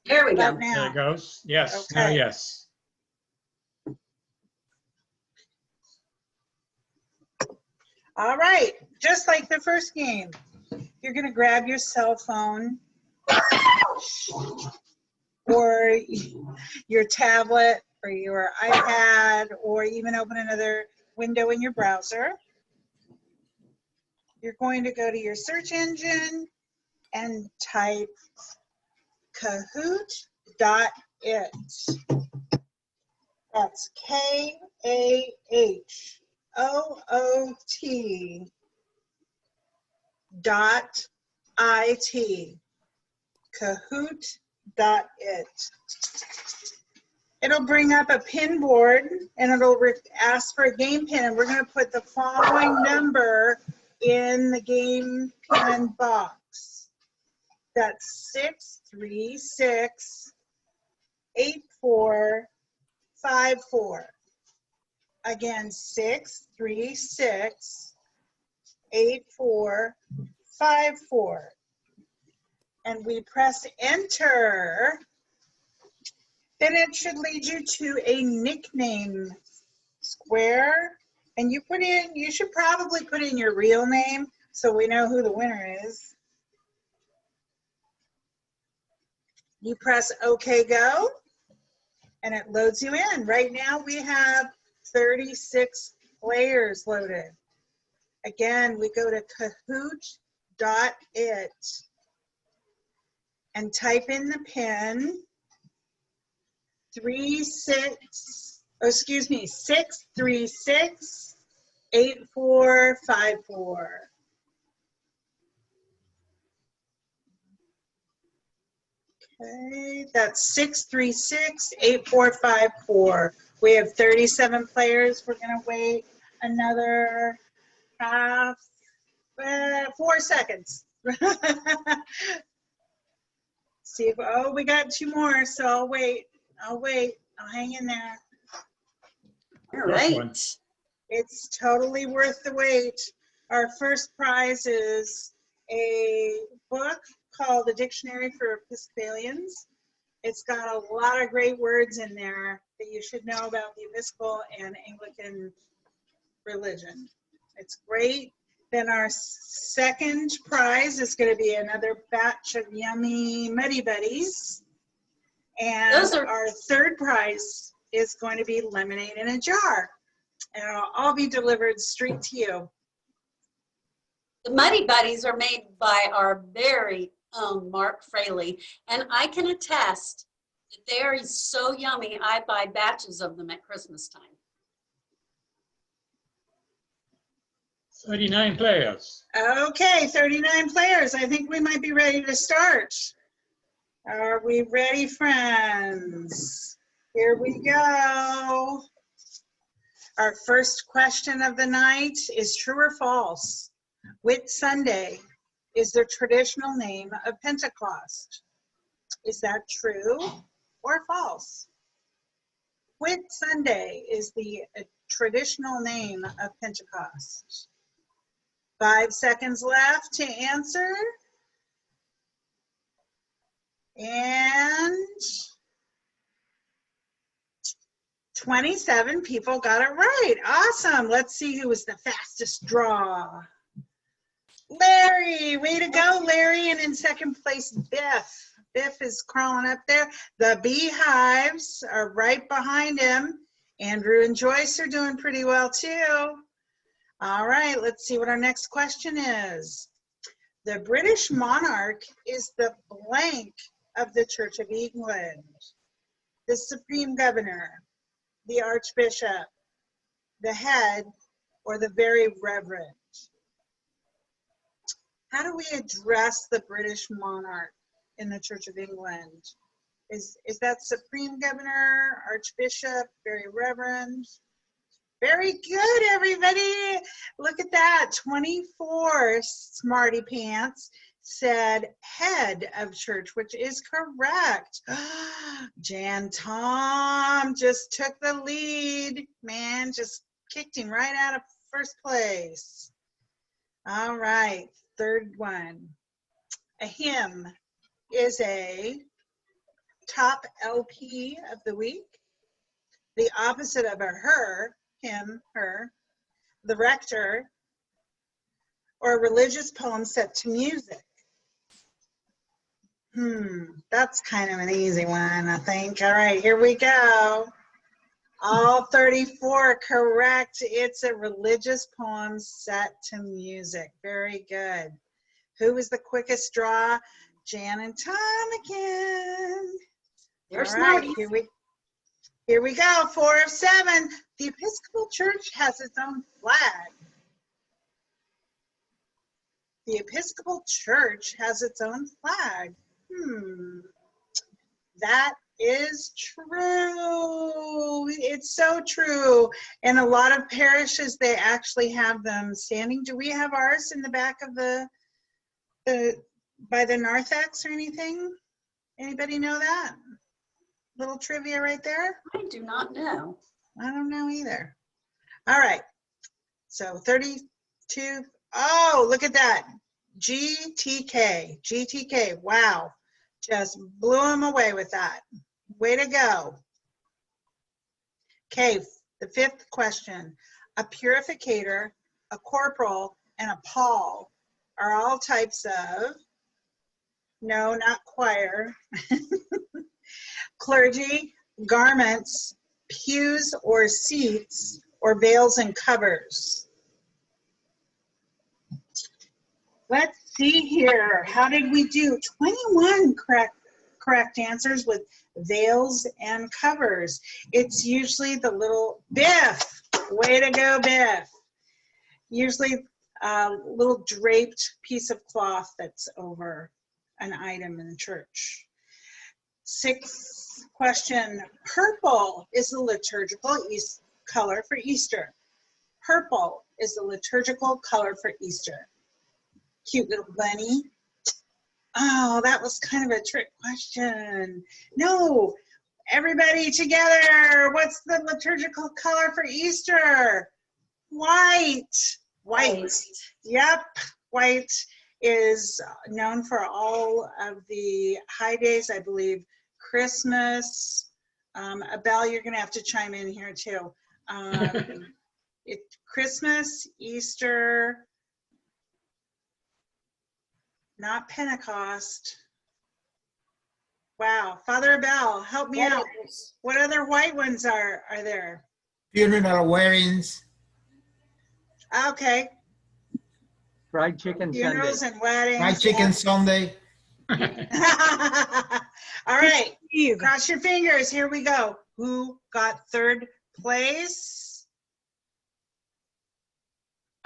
There we go. But now. There it goes. Yes, now Okay. yes. All right, just like the first game, you're gonna grab your cell phone or your tablet or your iPad or even open another window in your browser. You're going to go to your search engine and type Kahoot.it. That's KAHOOT.IT. Kahoot.it. It'll bring up a pin board and it'll ask for a game pin, and we're going to put the following number in the game pin box. That's 636-8454. Again, 636-8454. And we press enter. Then it should lead you to a nickname square. And you should probably put in your real name so we know who the winner is. You press OK Go, and it loads you in. Right now we have 36 players loaded. Again, we go to Kahoot.it and type in the pin 636-8454. Okay, that's 636-8454. We have 37 players. We're gonna wait another 4 seconds. See if, oh, we got 2 more, so I'll wait. I'll hang in there. All right. It's totally worth the wait. Our first prize is a book called The Dictionary for Episcopalians. It's got a lot of great words in there that you should know about the Episcopal and Anglican religion. It's great. Then our second prize is going to be another batch of yummy Muddy Buddies. And our third prize is going to be lemonade in a jar. And it'll all be delivered straight to you. The Muddy Buddies are made by our very own Mark Fraley, and I can attest that they are so yummy. I buy batches of them at Christmas time. 39 players. Okay, 39 players. I think we might be ready to start. Are we ready, friends? Here we go. Our first question of the night is true or false? Whit Sunday is the traditional name of Pentecost. Is that true or false? Whit Sunday is the traditional name of Pentecost? 5 seconds left to answer. And 27 people got it right. Awesome. Let's see who was the fastest draw. Larry, way to go, Larry. And in second place, Biff. Biff is crawling up there. The Beehives are right behind him. Andrew and Joyce are doing pretty well too. All right, let's see what our next question is. The British monarch is the blank of the Church of England. The Supreme Governor, the Archbishop, the head, or the very reverend. How do we address the British monarch in the Church of England? Is that Supreme Governor, Archbishop, very reverend? Very good, everybody. Look at that. 24 smarty pants said head of church, which is correct. Jan Tom just took the lead. Man, just kicked him right out of first place. All right, third one. A hymn is a top LP of the week. The opposite of a her, him, her, the rector, or a religious poem set to music. That's kind of an easy one, I think. All right, here we go. All 34 correct. It's a religious poem set to music. Very good. Who was the quickest draw? Jan and Tom again. You're All right, smart. here we go. 4 of 7. The Episcopal Church has its own flag. The Episcopal Church has its own flag. That is true. It's so true. In a lot of parishes, they actually have them standing. Do we have ours in the back of the by the narthex or anything? Anybody know that? Little trivia right there. I do not know. I don't know either. All right. So 32. Oh, look at that. GTK. GTK. Wow. Just blew him away with that. Way to go. Okay, the 5th question. A purificator, a corporal, and a pall are all types of, no, not choir, clergy, garments, pews or seats, or veils and covers. Let's see here. How did we do? 21 correct answers with veils and covers. It's usually the little Biff. Way to go, Biff. Usually a little draped piece of cloth that's over an item in the church. 6th question. Purple is the liturgical color for Easter. Purple is the liturgical color for Easter. Cute little bunny. Oh, that was kind of a trick question. No, everybody together. What's the liturgical color for Easter? White. White. Yep, white is known for all of the high days, I believe. Christmas. Abel, you're going to have to chime in here too. Christmas, Easter, not Pentecost. Wow, Father Abel, help me out. What other white ones are there? Funeral weddings. Okay. Fried chicken Funerals Sunday. and weddings. Fried chicken Sunday. All right, cross your fingers. Here we go. Who got 3rd place?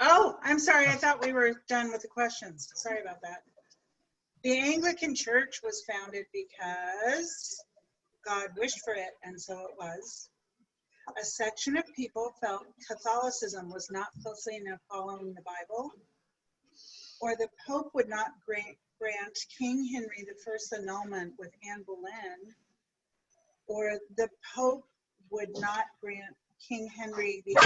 Oh, I'm sorry. I thought we were done with the questions. Sorry about that. The Anglican Church was founded because God wished for it, and so it was. A section of people felt Catholicism was not closely enough following the Bible, or the Pope would not grant King Henry I annulment with Anne Boleyn, or the Pope would not grant King Henry VIII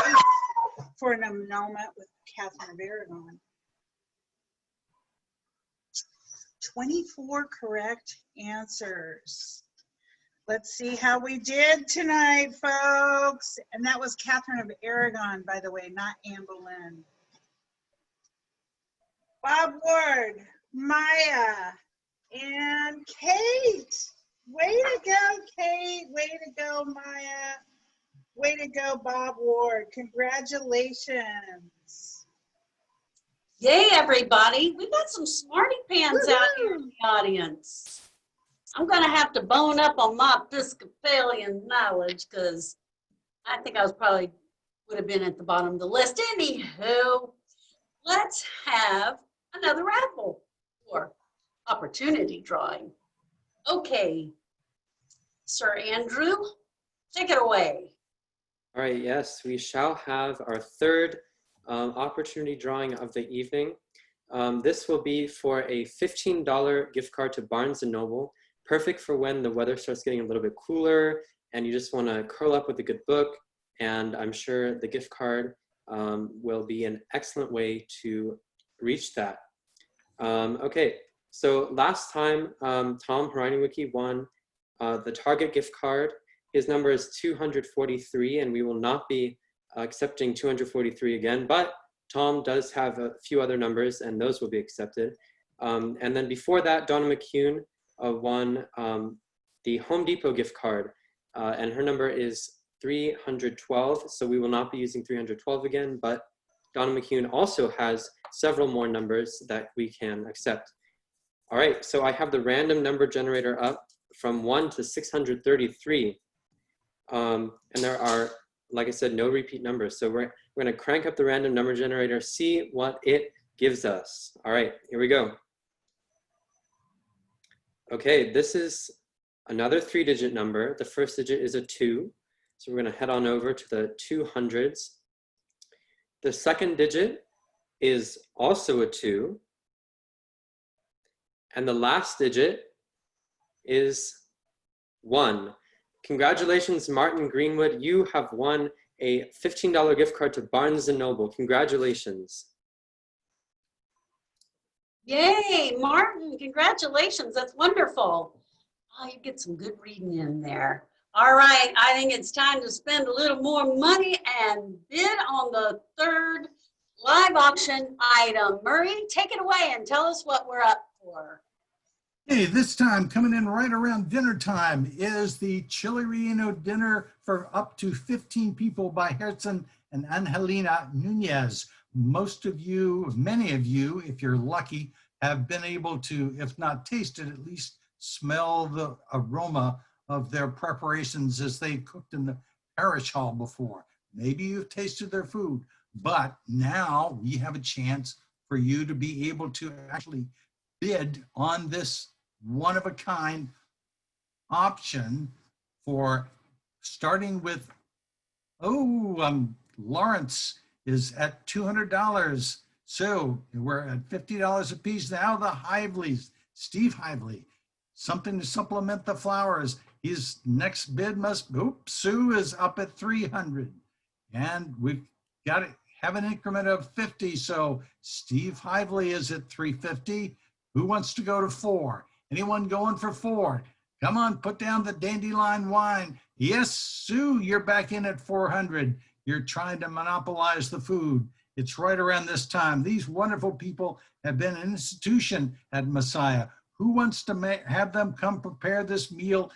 for an annulment with Catherine of Aragon. 24 correct answers. Let's see how we did tonight, folks. And that was Catherine of Aragon, by the way, not Anne Boleyn. Bob Ward, Maya, and Kate. Way to go, Kate. Way to go, Maya. Way to go, Bob Ward. Congratulations. Yay, everybody. We've got some smarty pants out here in the audience. I'm going to have to bone up on my Episcopalian knowledge because I think I would have been at the bottom of the list. Anywho, let's have another raffle or opportunity drawing. Okay, Sir Andrew, take it away. All right, yes, we shall have our third opportunity drawing of the evening. This will be for a $15 gift card to Barnes & Noble, perfect for when the weather starts getting a little bit cooler and you just want to curl up with a good book. And I'm sure the gift card will be an excellent way to reach that. Okay, so last time Tom Haraniwicki won the Target gift card. His number is 243, and we will not be accepting 243 again, but Tom does have a few other numbers, and those will be accepted. And then before that, Donna McCune won the Home Depot gift card, and her number is 312, so we will not be using 312 again, but Donna McCune also has several more numbers that we can accept. All right, so I have the random number generator up from 1 to 633. And there are, like I said, no repeat numbers. So we're going to crank up the random number generator, see what it gives us. All right, here we go. Okay, this is another 3-digit number. The first digit is a 2. So we're going to head on over to the 200s. The second digit is also a 2. And the last digit is 1. Congratulations, Martin Greenwood. You have won a $15 gift card to Barnes & Noble. Congratulations. Yay, Martin, congratulations. That's wonderful. Oh, you get some good reading in there. All right, I think it's time to spend a little more money and bid on the third live auction item. Murray, take it away and tell us what we're up for. Hey, this time coming in right around dinner time is the Chili Relleno dinner for up to 15 people by Herzen and Angelina Nunez. Most of you, many of you, if you're lucky, have been able to, if not taste it, at least smell the aroma of their preparations as they cooked in the parish hall before. Maybe you've tasted their food, but now we have a chance for you to be able to actually bid on this one-of-a-kind option for starting with, Lawrence is at $200. So we're at $50 a piece now. The Hiveleys, Steve Hively, something to supplement the flowers. His next bid must, Sue is up at 300. And we've got to have an increment of 50. So Steve Hively is at 350. Who wants to go to 4? Anyone going for 4? Come on, put down the Dandelion wine. Yes, Sue, you're back in at 400. You're trying to monopolize the food. It's right around this time. These wonderful people have been an institution at Messiah. Who wants to have them come prepare this meal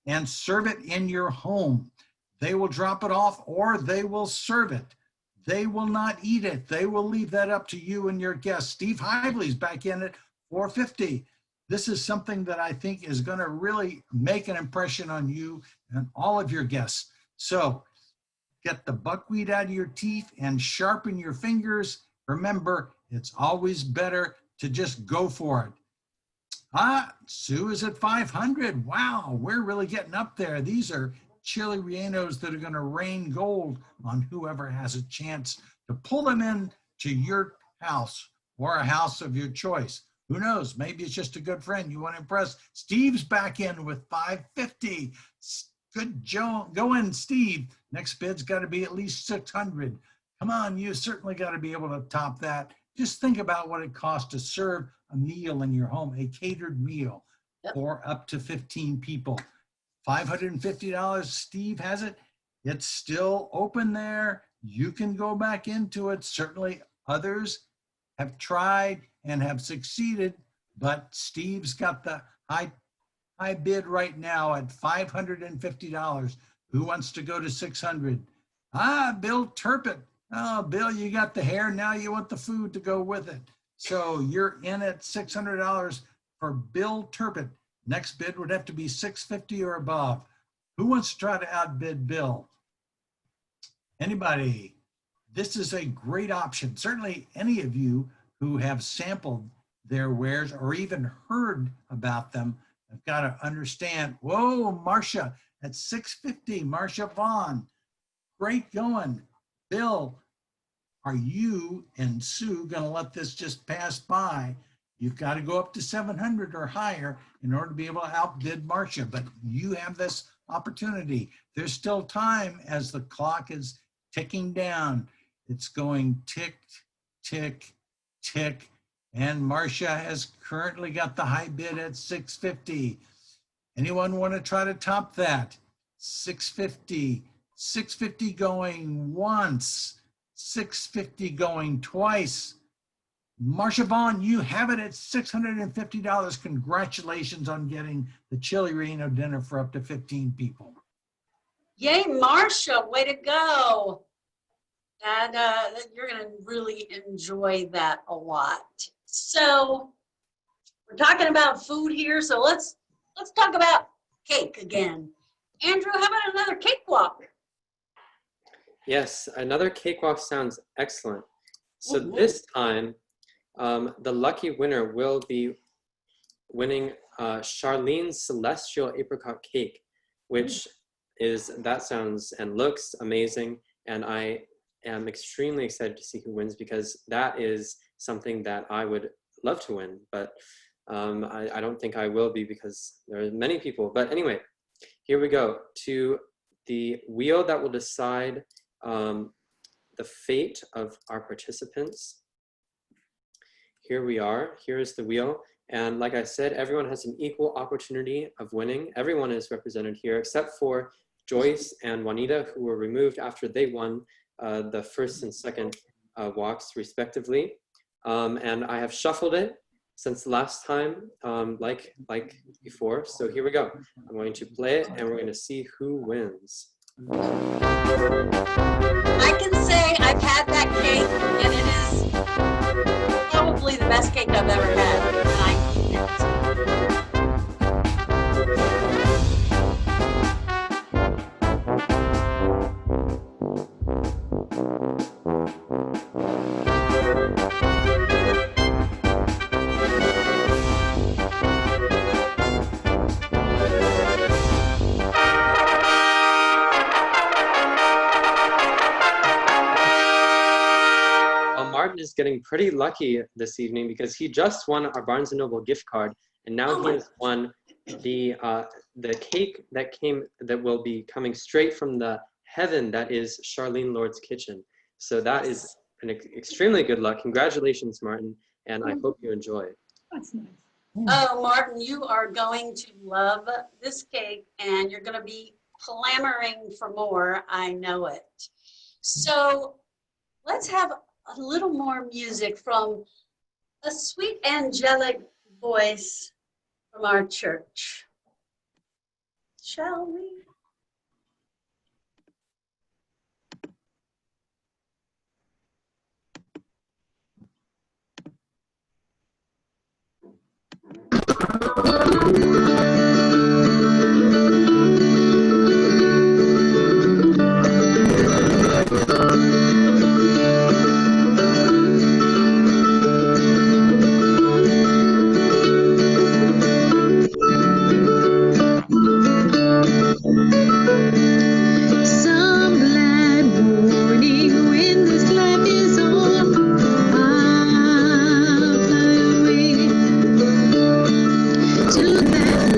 and serve it in your home? They will drop it off or they will serve it. They will not eat it. They will leave that up to you and your guests. Steve Hively's back in at 450. This is something that I think is going to really make an impression on you and all of your guests. So get the buckwheat out of your teeth and sharpen your fingers. Remember, it's always better to just go for it. Sue is at 500. Wow, we're really getting up there. These are chili rellenos that are going to rain gold on whoever has a chance to pull them in to your house or a house of your choice. Who knows? Maybe it's just a good friend you want to impress. Steve's back in with 550. Good going, Steve. Next bid's got to be at least 600. Come on, you certainly got to be able to top that. Just think about what it costs to serve a meal in your home, a catered meal for up to 15 people. $550, Steve has it. It's still open there. You can go back into it. Certainly others have tried and have succeeded, but Steve's got the high bid right now at $550. Who wants to go to 600? Bill Turpin. Oh, Bill, you got the hair. Now you want the food to go with it. So you're in at $600 for Bill Turpin. Next bid would have to be $650 or above. Who wants to try to outbid Bill? Anybody? This is a great option. Certainly any of you who have sampled their wares or even heard about them have got to understand. Whoa, Marcia at $650, Marcia Vaughn. Great going. Bill, are you and Sue going to let this just pass by? You've got to go up to 700 or higher in order to be able to outbid Marcia, but you have this opportunity. There's still time as the clock is ticking down. It's going tick, tick, tick, and Marcia has currently got the high bid at $650. Anyone want to try to top that? $650, $650 going once, $650 going twice. Marcia Vaughn, you have it at $650. Congratulations on getting the Chili Reno dinner for up to 15 people. Yay, Marcia, way to go. And you're gonna really enjoy that a lot. So we're talking about food here, so let's talk about cake again. Andrew, how about another cakewalk? Yes, another cakewalk sounds excellent. So this time, the lucky winner will be winning Charlene's Celestial Apricot Cake, which that sounds and looks amazing. And I am extremely excited to see who wins because that is something that I would love to win, but I don't think I will be because there are many people. But anyway, here we go to the wheel that will decide the fate of our participants. Here we are. Here is the wheel. And like I said, everyone has an equal opportunity of winning. Everyone is represented here except for Joyce and Juanita, who were removed after they won the first and second walks respectively. And I have shuffled it since last time, like before. So here we go. I'm going to play it and we're going to see who wins. I can say I've had that cake and it is probably the best cake I've ever had. And I eat it. Martin is getting pretty lucky this evening because he just won our Barnes & Noble gift card, and now he has won the cake that will be coming straight from the heaven that is Charlene Lord's Kitchen. So that is an extremely good luck. Congratulations, Martin, and I hope you enjoy. That's nice. Oh, Martin, you are going to love this cake and you're going to be clamoring for more. I know it. So let's have a little more music from a sweet angelic voice from our church. Shall we? Some glad morning when this life is on, I'll fly away to that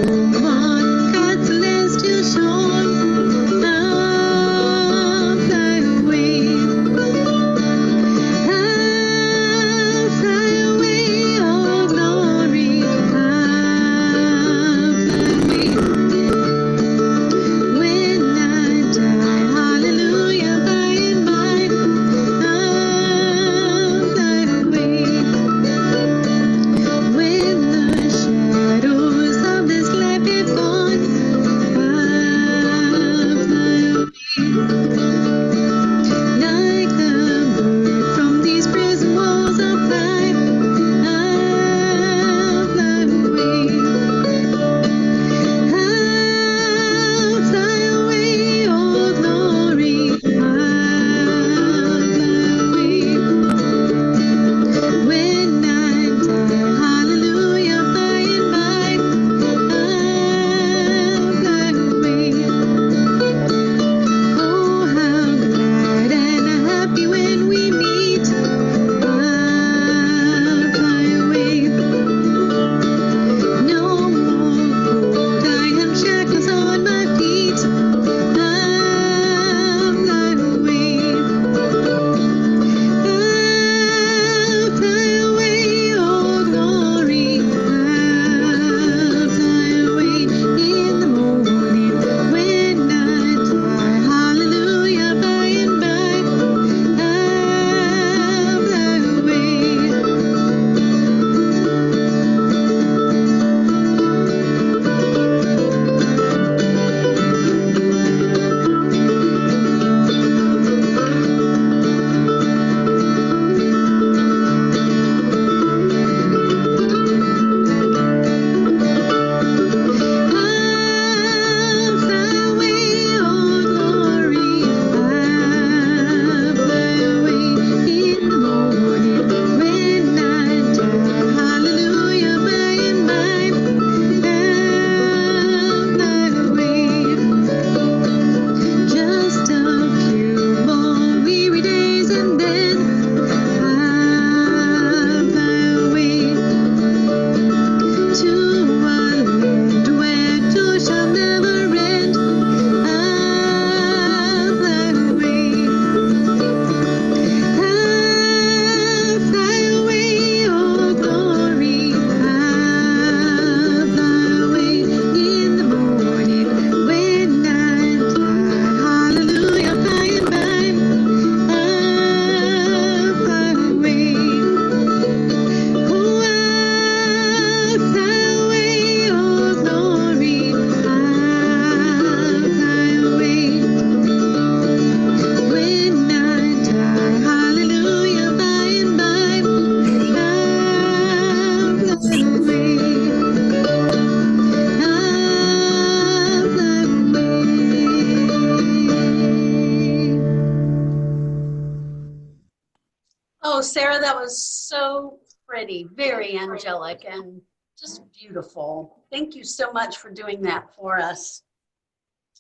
that was so pretty, very angelic and just beautiful. Thank you so much for doing that for us.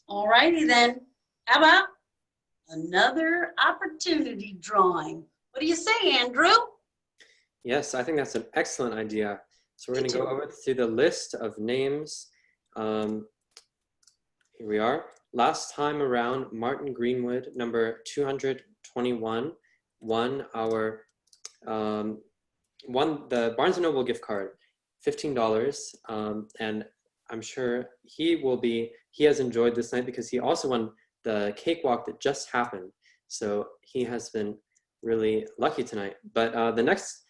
All righty then. How about another opportunity drawing? What do you say, Andrew? Yes, I think that's an excellent idea. So we're Me going to go too. over through the list of names. Here we are. Last time around, Martin Greenwood, number 221, won our won the Barnes & Noble gift card, $15. And I'm sure he has enjoyed this night because he also won the cakewalk that just happened. So he has been really lucky tonight. But the next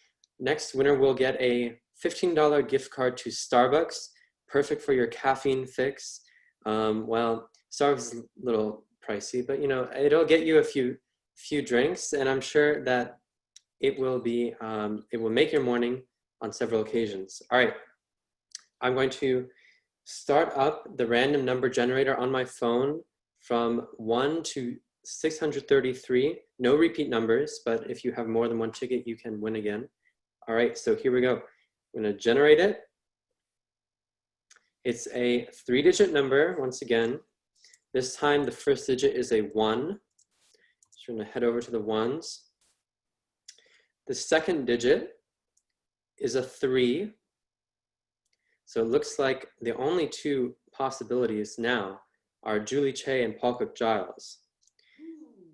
winner will get a $15 gift card to Starbucks, perfect for your caffeine fix. Well, Starbucks is a little pricey, but you know, it'll get you a few drinks, and I'm sure that it will make your morning on several occasions. All right, I'm going to start up the random number generator on my phone from 1 to 633. No repeat numbers, but if you have more than one ticket, you can win again. All right, so here we go. I'm going to generate it. It's a 3-digit number, once again. This time, the first digit is a 1. So we're going to head over to the ones. The second digit is a 3. So it looks like the only two possibilities now are Julie Che and Paul Cook Giles.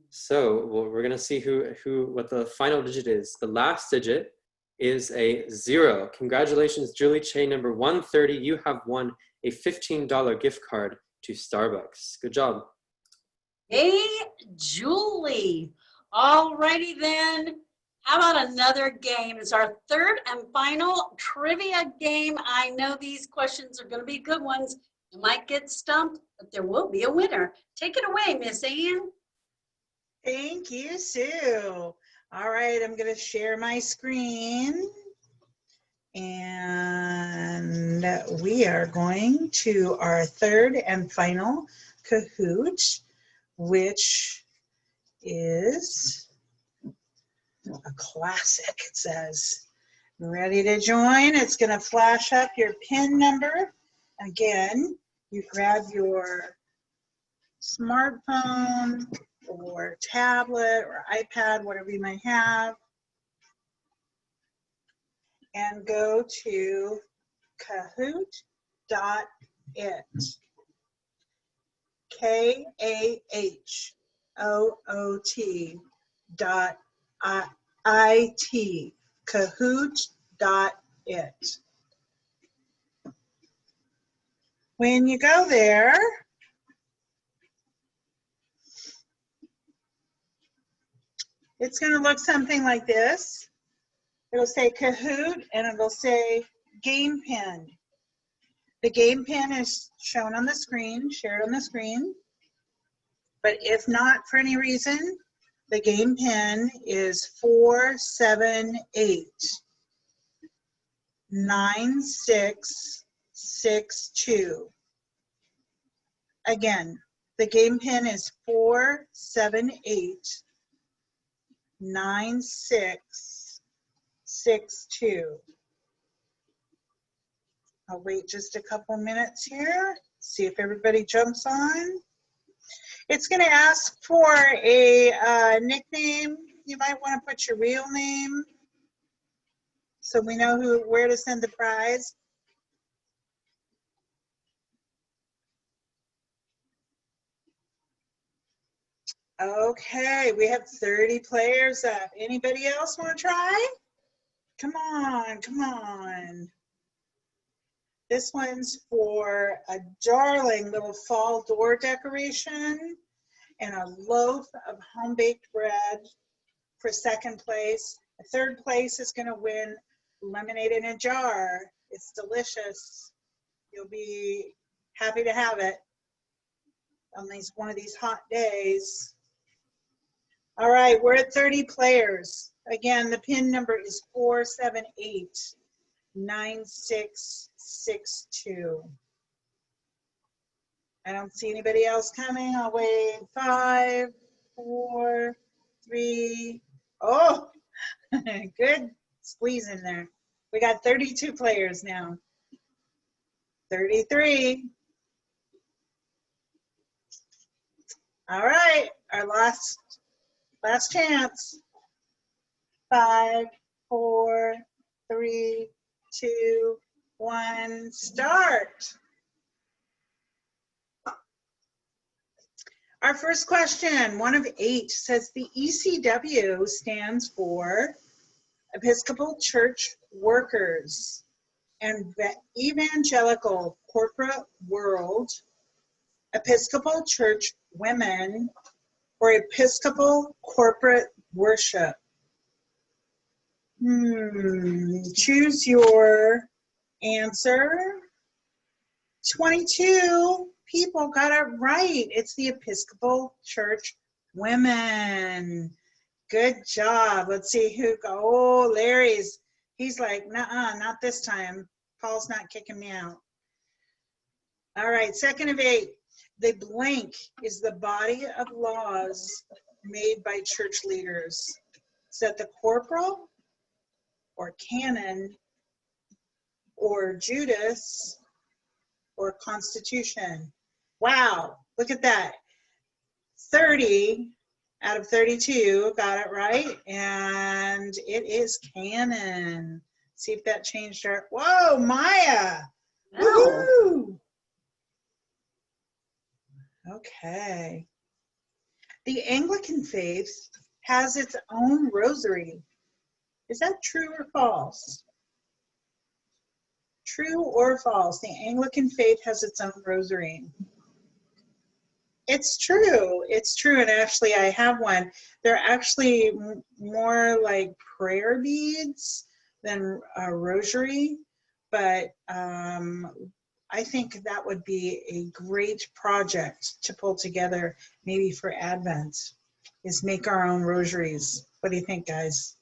So we're going to see what the final digit is. The last digit is a 0. Congratulations, Julie Che, number 130. You have won a $15 gift card to Starbucks. Good job. Hey, Julie. All righty then. How about another game? It's our third and final trivia game. I know these questions are going to be good ones. You might get stumped, but there will be a winner. Take it away, Miss Ann. Thank you, Sue. All right, I'm going to share my screen. And we are going to our third and final Kahoot, which is a classic, it says. Ready to join? It's going to flash up your PIN number. Again, you grab your smartphone or tablet or iPad, whatever you might have, and go to kahoot.it. KAHOOT.IT. Kahoot.it. When you go there, it's going to look something like this. It'll say Kahoot and it'll say Game Pin. The game pin is shown on the screen, shared on the screen. But if not for any reason, the game pin is 478-9662. Again, the game pin is 478-9662. I'll wait just a couple minutes here, see if everybody jumps on. It's going to ask for a nickname. You might want to put your real name so we know where to send the prize. Okay, we have 30 players up. Anybody else want to try? Come on, come on. This one's for a darling little fall door decoration and a loaf of home-baked bread for second place. The third place is going to win lemonade in a jar. It's delicious. You'll be happy to have it on one of these hot days. All right, we're at 30 players. Again, the PIN number is 478-9662. I don't see anybody else coming. I'll wait. 5, 4, 3. Oh, Good squeeze in there. We got 32 players now. 33. All right, our last chance. 5, 4, 3, 2, 1, start. Our first question, 1 of 8, says the ECW stands for Episcopal Church Workers and Evangelical Corporate World, Episcopal Church Women, or Episcopal Corporate Worship. Choose your answer. 22 people got it right. It's the Episcopal Church Women. Good job. Let's see who oh, Larry's. He's like, nuh-uh, not this time. Paul's not kicking me out. All right, 2nd of 8. The blank is the body of laws made by church leaders. Is that the corporal or canon or Judas or constitution? Wow, look at that. 30 out of 32 got it right, and it is canon. See if that changed our, whoa, Maya. Woohoo! Okay. The Anglican faith has its own rosary. Is that true or false? True or false? The Anglican faith has its own rosary. It's true. It's true. And actually, I have one. They're actually more like prayer beads than a rosary. But I think that would be a great project to pull together, maybe for Advent, is make our own rosaries. What do you think, guys?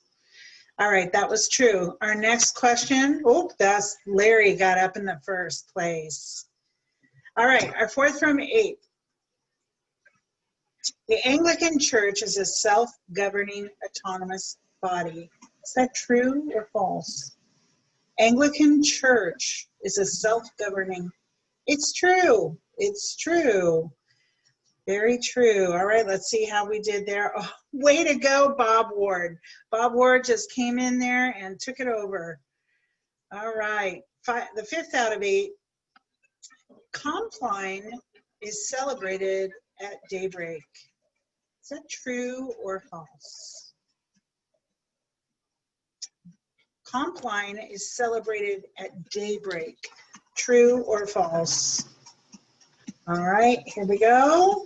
All right, that was true. Our next question, oh, that's Larry got up in the first place. All right, our 4th from 8. The Anglican Church is a self-governing autonomous body. Is that true or false? Anglican Church is a self-governing. It's true. It's true. Very true. All right, let's see how we did there. Oh, way to go, Bob Ward. Bob Ward just came in there and took it over. All right, the 5th out of 8. Compline is celebrated at daybreak. Is that true or false? Compline is celebrated at daybreak. True or false? All right, here we go.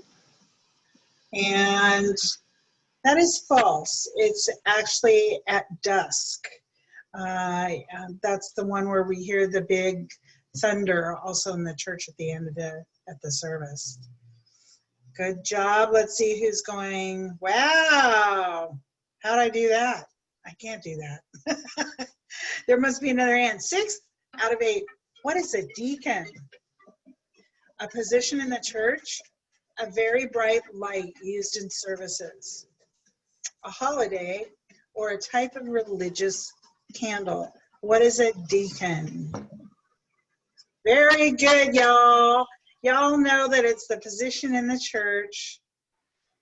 And that is false. It's actually at dusk. That's the one where we hear the big thunder, also in the church at the end of the service. Good job. Let's see who's going. Wow. How'd I do that? I can't do that. There must be another hand. 6th out of 8. What is a deacon? A position in the church, a very bright light used in services, a holiday, or a type of religious candle. What is a deacon? Very good, y'all. Y'all know that it's the position in the church.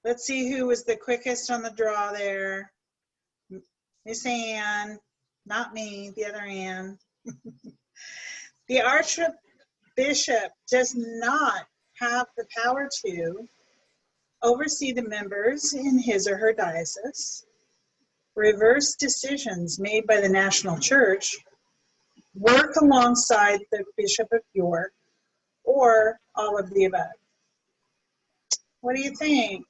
Let's see who was the quickest on the draw there. Miss Ann, not me, the other Ann. The Archbishop does not have the power to oversee the members in his or her diocese, reverse decisions made by the national church, work alongside the Bishop of York, or all of the above. What do you think?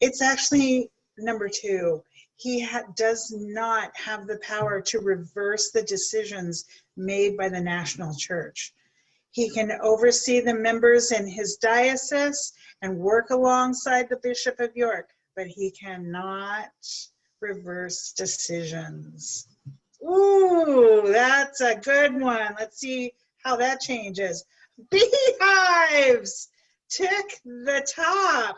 It's actually number 2. He does not have the power to reverse the decisions made by the national church. He can oversee the members in his diocese and work alongside the Bishop of York, but he cannot reverse decisions. Ooh, that's a good one. Let's see how that changes. Beehives took the top.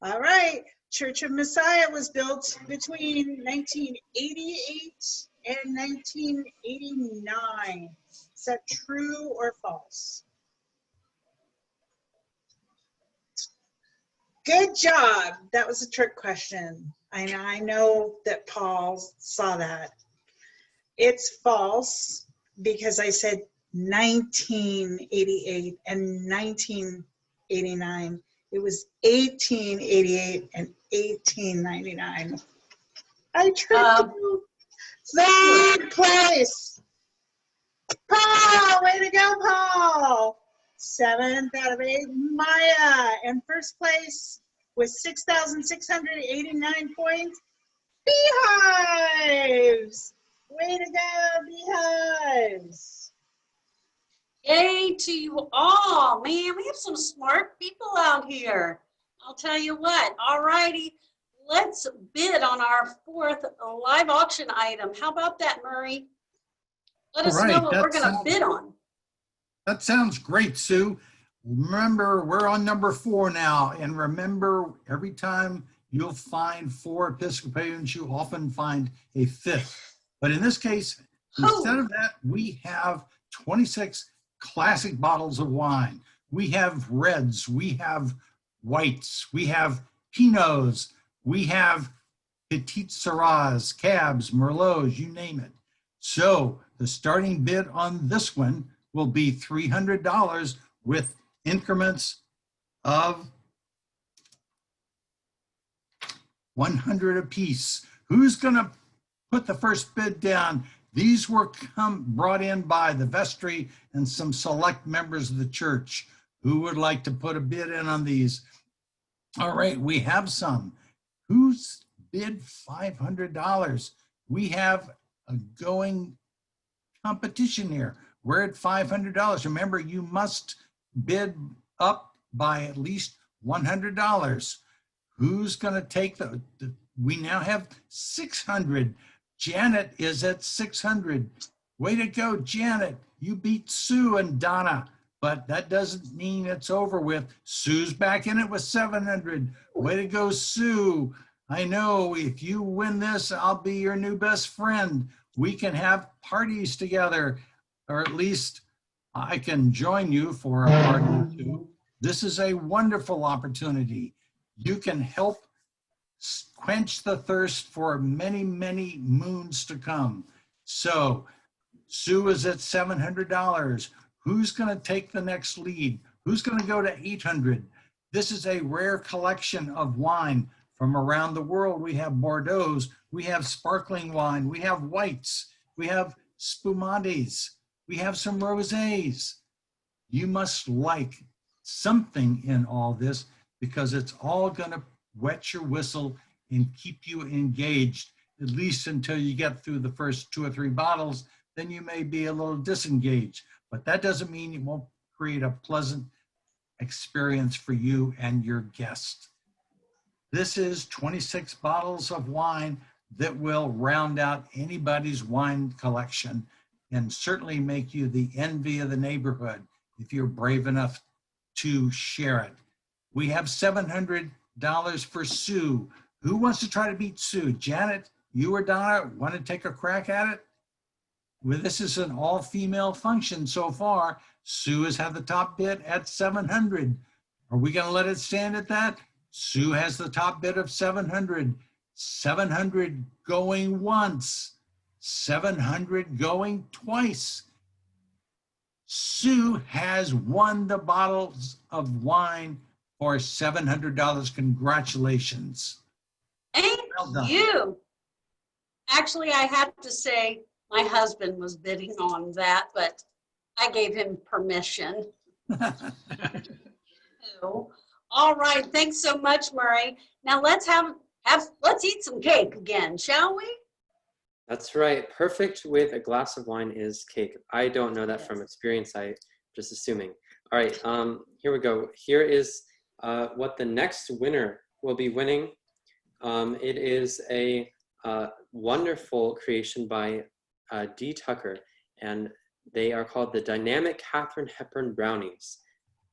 All right, Church of Messiah was built between 1988 and 1989. Is that true or false? Good job. That was a trick question. I know that Paul saw that. It's false because I said 1988 and 1989. It was 1888 and 1899. I tricked you. Third place. Paul, way to go, Paul. 7th out of 8, Maya. And first place with 6,689 points, Beehives. Way to go, Beehives. Yay to you all. Man, we have some smart people out here. I'll tell you what. All righty. Let's bid on our 4th live auction item. How about that, Murray? Let us know what we're going to bid on. That sounds great, Sue. Remember, we're on number 4 now. And remember, every time you'll find 4 Episcopalians, you often find a 5th. But in this case, instead of that, we have 26 classic bottles of wine. We have reds, we have whites, we have Pinots, we have Petite Syrahs, Cabs, Merlots, you name it. So the starting bid on this one will be $300 with increments of 100 apiece. Who's going to put the first bid down? These were brought in by the vestry and some select members of the church. Who would like to put a bid in on these? All right, we have some. Who's bid $500? We have a going competition here. We're at $500. Remember, you must bid up by at least $100. Who's going to take we now have 600. Janet is at 600. Way to go, Janet. You beat Sue and Donna, but that doesn't mean it's over with. Sue's back in it with 700. Way to go, Sue. I know if you win this, I'll be your new best friend. We can have parties together, or at least I can join you for a party or two. This is a wonderful opportunity. You can help quench the thirst for many, many moons to come. So Sue is at $700. Who's going to take the next lead? Who's going to go to 800? This is a rare collection of wine from around the world. We have Bordeaux's, we have sparkling wine, we have whites, we have spumantes, we have some rosés. You must like something in all this because it's all going to wet your whistle and keep you engaged, at least until you get through the first 2 or 3 bottles. Then you may be a little disengaged, but that doesn't mean it won't create a pleasant experience for you and your guest. This is 26 bottles of wine that will round out anybody's wine collection and certainly make you the envy of the neighborhood if you're brave enough to share it. We have $700 for Sue. Who wants to try to beat Sue? Janet, you or Donna want to take a crack at it? Well, this is an all-female function so far. Sue has had the top bid at 700. Are we going to let it stand at that? Sue has the top bid of 700. 700 going once. 700 going twice. Sue has won the bottles of wine for $700. Congratulations. Thank you. Actually, I have to say my husband was bidding on that, but I gave him permission. All right, thanks so much, Murray. Now let's let's eat some cake again, shall we? That's right. Perfect with a glass of wine is cake. I don't know that from experience. I'm just assuming. All right, here we go. Here is what the next winner will be winning. It is a wonderful creation by Dee Tucker, and they are called the Dynamic Katharine Hepburn Brownies.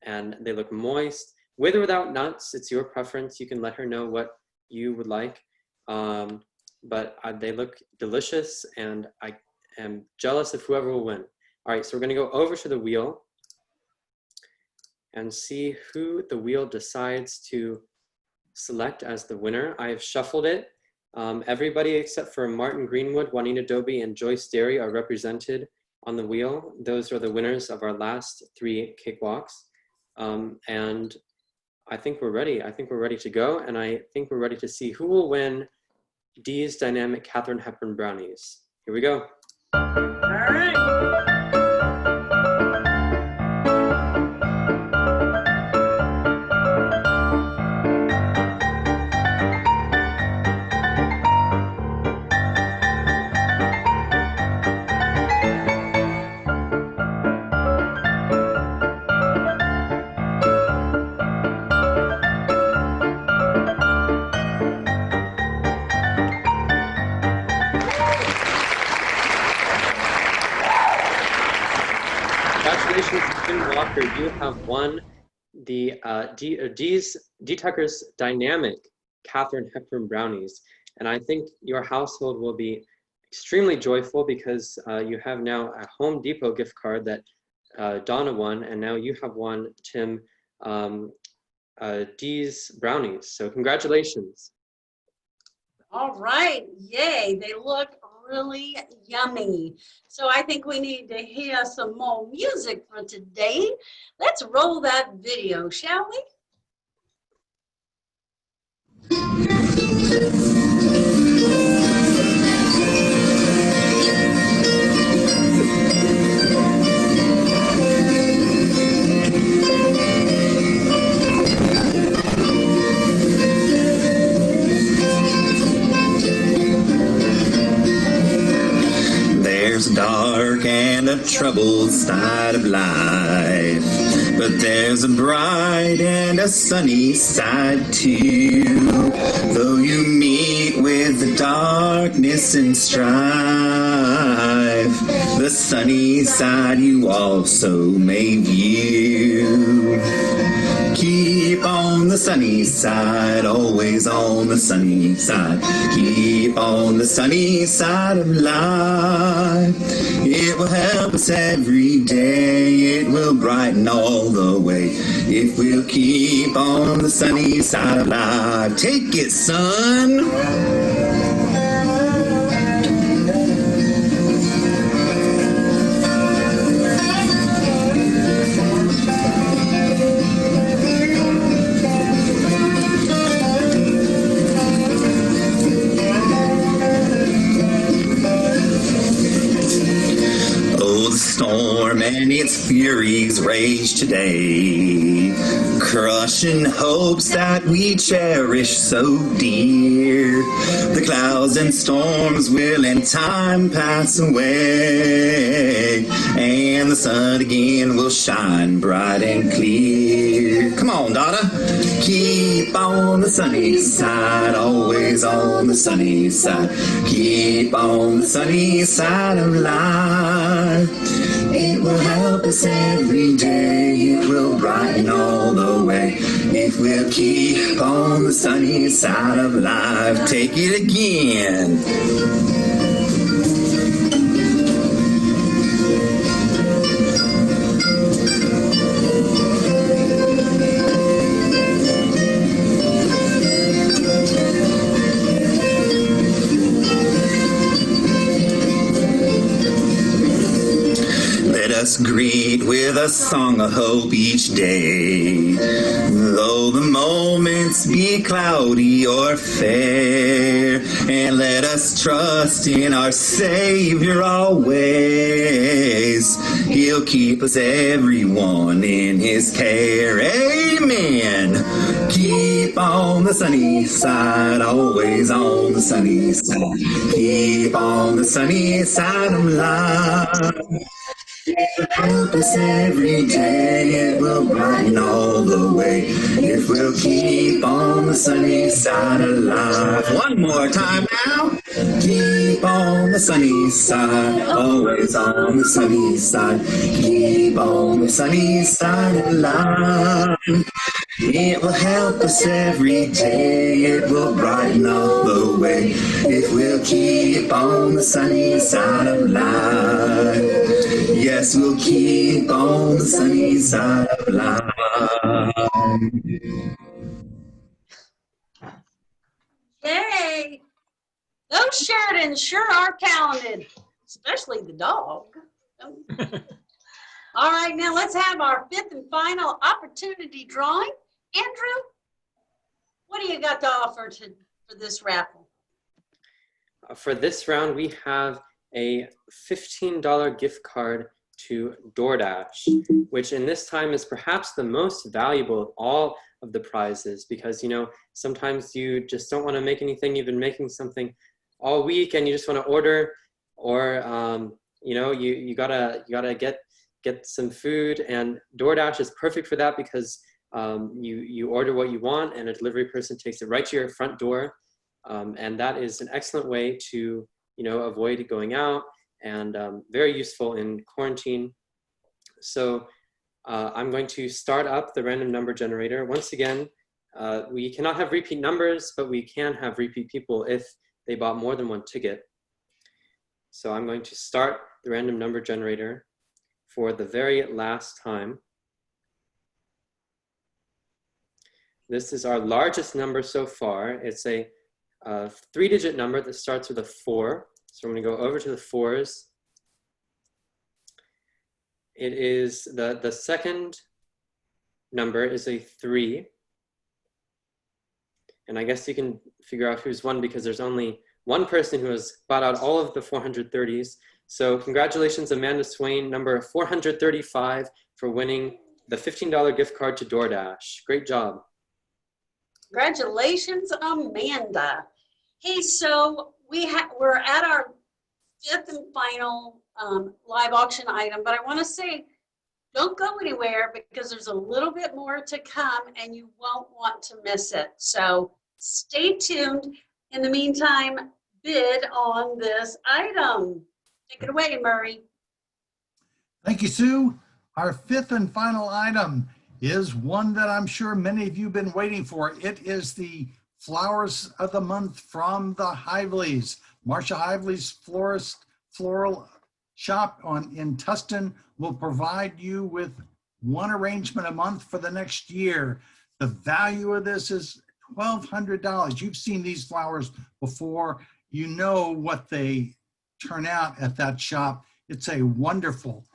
And they look moist. With or without nuts, it's your preference. You can let her know what you would like. But they look delicious, and I am jealous of whoever will win. All right, so we're gonna go over to the wheel and see who the wheel decides to select as the winner. I have shuffled it. Everybody except for Martin Greenwood, Juanita Doby, and Joyce Derry are represented on the wheel. Those are the winners of our last 3 cakewalks. And I think we're ready. I think we're ready to go, and I think we're ready to see who will win Dee's Dynamic Katharine Hepburn Brownies. Here we go. All right. Congratulations, Tim Walker. You have won the D Tucker's Dynamic Katharine Hepburn Brownies. And I think your household will be extremely joyful because you have now a Home Depot gift card that Donna won, and now you have won, Tim, Dee's Brownies. So congratulations. All right, yay, they look really yummy. So I think we need to hear some more music for today. Let's roll that video, shall we? There's a dark and a troubled side of life, but there's a bright and a sunny side too. Though you meet with the darkness and strife, the sunny side you also may view. Keep on the sunny side, always on the sunny side. Keep on the sunny side of life. It will help us every day. It will brighten all the way. If we'll keep on the sunny side of life. Take it, son. Storm and its furies rage today, crushing hopes that we cherish so dear. The clouds and storms will in time pass away, and the sun again will shine bright and clear. Come on, Donna. Keep on the sunny side, always on the sunny side. Keep on the sunny side of life. It will help us every day. It will brighten all the way. If we'll keep on the sunny side of life. Take it again. Us greet with a song of hope each day. Though the moments be cloudy or fair, and let us trust in our Savior always. He'll keep us everyone in His care. Amen. Keep on the sunny side, always on the sunny side. Keep on the sunny side of life. It will help us every day. It will brighten all the way. If we'll keep on the sunny side of life. One more time now. Keep on the sunny side, always on the sunny side. Keep on the sunny side of life. It will help us every day. It will brighten all the way. If we'll keep on the sunny side of life. Yes, we'll keep on the sunny side of life. Yay! Those Sheridans sure are talented, especially the dog. All right, now let's have our fifth and final opportunity drawing. Andrew, what do you got to offer for this raffle? For this round, we have a $15 gift card to DoorDash, which in this time is perhaps the most valuable of all of the prizes, because, you know, sometimes you just don't want to make anything. You've been making something all week and you just want to order, or you know, you gotta get some food, and DoorDash is perfect for that because you order what you want and a delivery person takes it right to your front door, and that is an excellent way to, you know, avoid going out, and very useful in quarantine. So I'm going to start up the random number generator. Once again, we cannot have repeat numbers, but we can have repeat people if they bought more than one ticket. So I'm going to start the random number generator for the very last time. This is our largest number so far. It's a 3-digit number that starts with a 4. So I'm going to go over to the 4s. It is the second number is a 3. And I guess you can figure out who's won because there's only one person who has bought out all of the 430s. So congratulations, Amanda Swain, number 435, for winning the $15 gift card to DoorDash. Great job. Congratulations, Amanda. Hey, so we're at our fifth and final live auction item, but I want to say, don't go anywhere because there's a little bit more to come and you won't want to miss it. So stay tuned. In the meantime, bid on this item. Take it away, Murray. Thank you, Sue. Our fifth and final item is one that I'm sure many of you have been waiting for. It is the Flowers of the Month from the Hiveleys. Marsha Hively's floral shop in Tustin will provide you with one arrangement a month for the next year. The value of this is $1,200. You've seen these flowers before. You know what they turn out at that shop. It's a wonderful,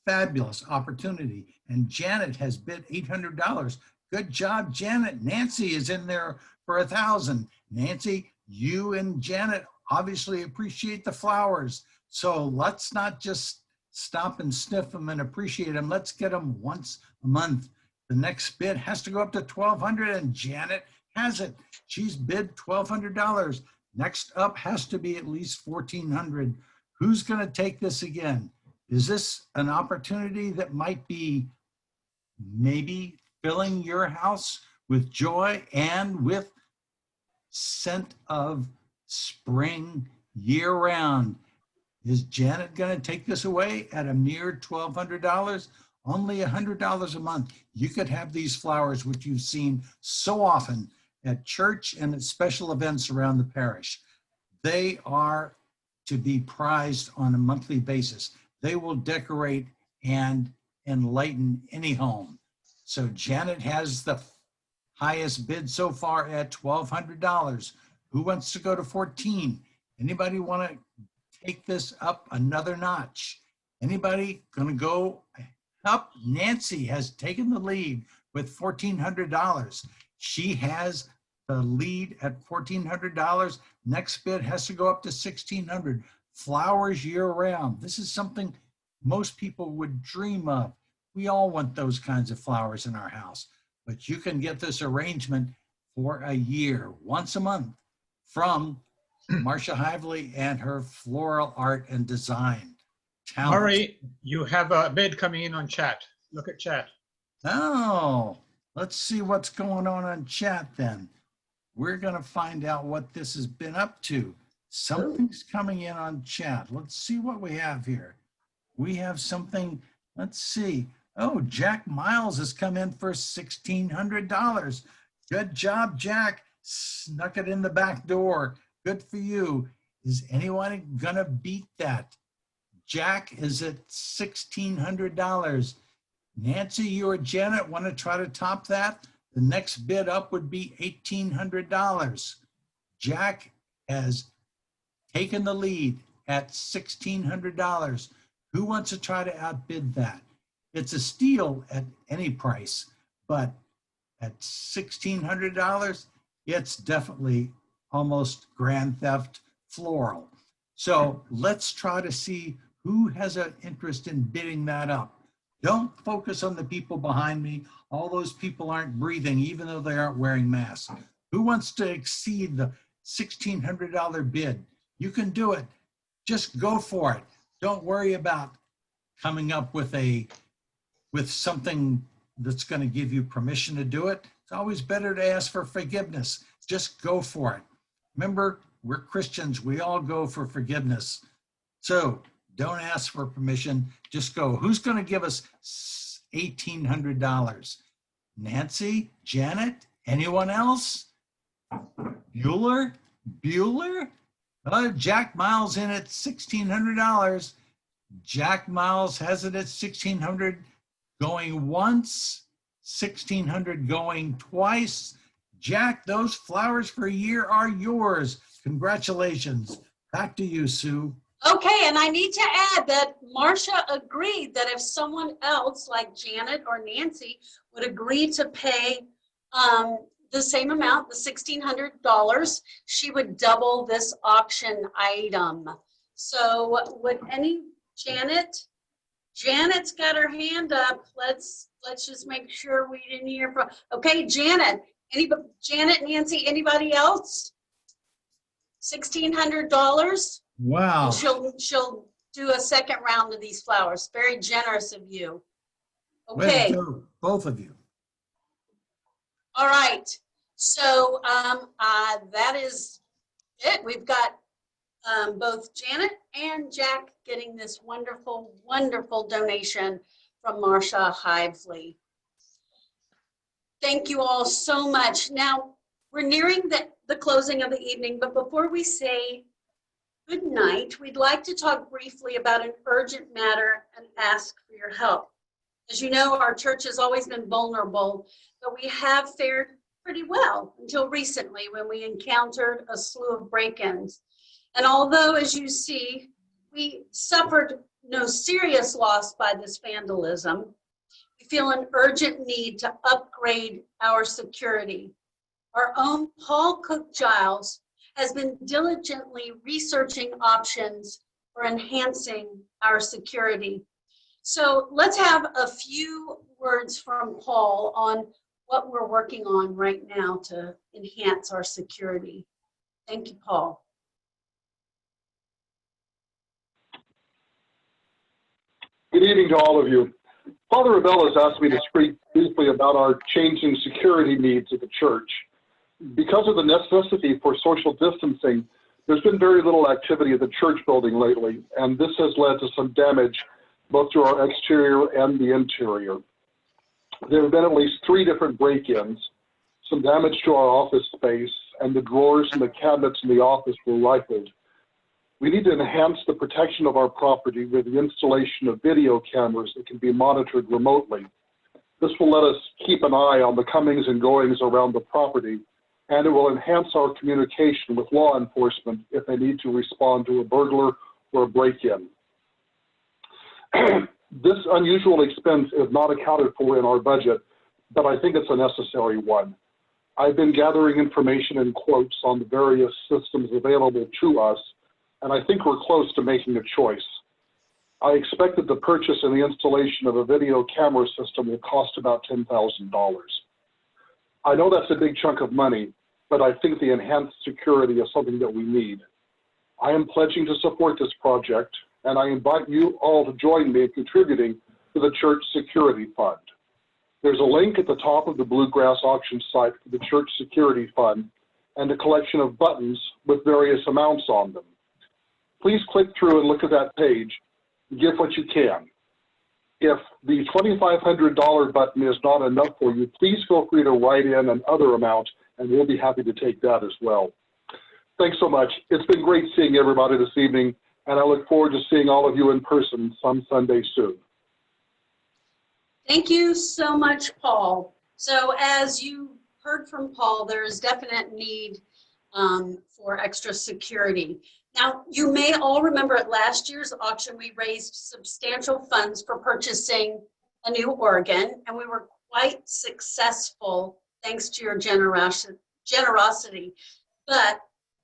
fabulous opportunity. And Janet has bid $800. Good job, Janet. Nancy is in there for $1,000. Nancy, you and Janet obviously appreciate the flowers. So let's not just stop and sniff them and appreciate them. Let's get them once a month. The next bid has to go up to $1,200, and Janet has it. She's bid $1,200. Next up has to be at least $1,400. Who's going to take this again? Is this an opportunity that might be maybe filling your house with joy and with scent of spring year-round? Is Janet going to take this away at a mere $1,200? Only $100 a month. You could have these flowers, which you've seen so often at church and at special events around the parish. They are to be prized on a monthly basis. They will decorate and enlighten any home. So Janet has the highest bid so far at $1,200. Who wants to go to 14? Anybody want to take this up another notch? Anybody going to go up? Nancy has taken the lead with $1,400. She has the lead at $1,400. Next bid has to go up to $1,600. Flowers year round. This is something most people would dream of. We all want those kinds of flowers in our house, but you can get this arrangement for a year, once a month, from Marsha Hively and her floral art and design talent. Murray, you have a bid coming in on chat. Look at chat. Oh, let's see what's going on chat then. We're going to find out what this has been up to. Something's coming in on chat. Let's see what we have here. We have something, let's see. Oh, Jack Miles has come in for $1,600. Good job, Jack. Snuck it in the back door. Good for you. Is anyone gonna beat that? Jack is at $1,600. Nancy, you or Janet want to try to top that? The next bid up would be $1,800. Jack has taken the lead at $1,600. Who wants to try to outbid that? It's a steal at any price, but at $1,600, it's definitely almost Grand Theft Floral. So let's try to see who has an interest in bidding that up. Don't focus on the people behind me. All those people aren't breathing, even though they aren't wearing masks. Who wants to exceed the $1,600 bid? You can do it. Just go for it. Don't worry about coming up with something that's going to give you permission to do it. It's always better to ask for forgiveness. Just go for it. Remember, we're Christians. We all go for forgiveness. So don't ask for permission. Just go. Who's going to give us $1,800? Nancy? Janet? Anyone else? Bueller? Jack Miles in at $1,600. Jack Miles has it at $1,600 going once, $1,600 going twice. Jack, those flowers for a year are yours. Congratulations. Back to you, Sue. Okay, and I need to add that Marcia agreed that if someone else like Janet or Nancy would agree to pay the same amount, the $1,600, she would double this auction item. So would Janet's got her hand up. Let's just make sure we didn't hear from, okay, Janet, Nancy, anybody else? $1,600? Wow. She'll do a second round of these flowers. Very generous of you. Okay. Way to go, both of you. All right. So that is it. We've got both Janet and Jack getting this wonderful, wonderful donation from Marcia Hively. Thank you all so much. Now, we're nearing the closing of the evening, but before we say good night, we'd like to talk briefly about an urgent matter and ask for your help. As you know, our church has always been vulnerable, but we have fared pretty well until recently when we encountered a slew of break-ins. And although, as you see, we suffered no serious loss by this vandalism, we feel an urgent need to upgrade our security. Our own Paul Cook Giles has been diligently researching options for enhancing our security. So let's have a few words from Paul on what we're working on right now to enhance our security. Thank you, Paul. Good evening to all of you. Father Rebell has asked me to speak briefly about our changing security needs at the church. Because of the necessity for social distancing, there's been very little activity at the church building lately, and this has led to some damage both to our exterior and the interior. There have been at least 3 different break-ins, some damage to our office space, and the drawers and the cabinets in the office were rifled. We need to enhance the protection of our property with the installation of video cameras that can be monitored remotely. This will let us keep an eye on the comings and goings around the property, and it will enhance our communication with law enforcement if they need to respond to a burglar or a break-in. This unusual expense is not accounted for in our budget, but I think it's a necessary one. I've been gathering information and quotes on the various systems available to us, and I think we're close to making a choice. I expect that the purchase and the installation of a video camera system will cost about $10,000. I know that's a big chunk of money, but I think the enhanced security is something that we need. I am pledging to support this project, and I invite you all to join me in contributing to the Church Security Fund. There's a link at the top of the Bluegrass auction site for the Church Security Fund, and a collection of buttons with various amounts on them. Please click through and look at that page. Give what you can. If the $2,500 button is not enough for you, please feel free to write in another amount, and we'll be happy to take that as well. Thanks so much. It's been great seeing everybody this evening, and I look forward to seeing all of you in person some Sunday soon. Thank you so much, Paul. So as you heard from Paul, there is definite need for extra security. Now, you may all remember at last year's auction, we raised substantial funds for purchasing a new organ, and we were quite successful thanks to your generosity. But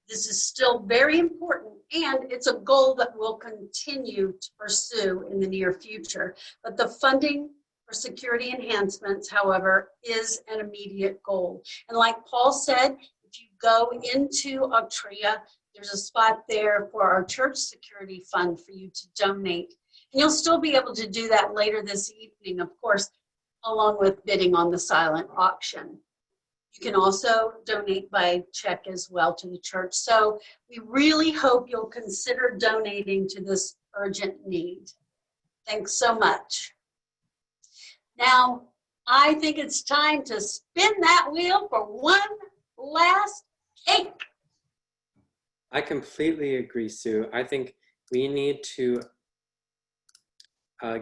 this is still very important, and it's a goal that we'll continue to pursue in the near future. But the funding for security enhancements, however, is an immediate goal. And like Paul said, if you go into Octria, there's a spot there for our church security fund for you to donate. And you'll still be able to do that later this evening, of course, along with bidding on the silent auction. You can also donate by check as well to the church. So we really hope you'll consider donating to this urgent need. Thanks so much. Now, I think it's time to spin that wheel for one last cake. I completely agree, Sue. I think we need to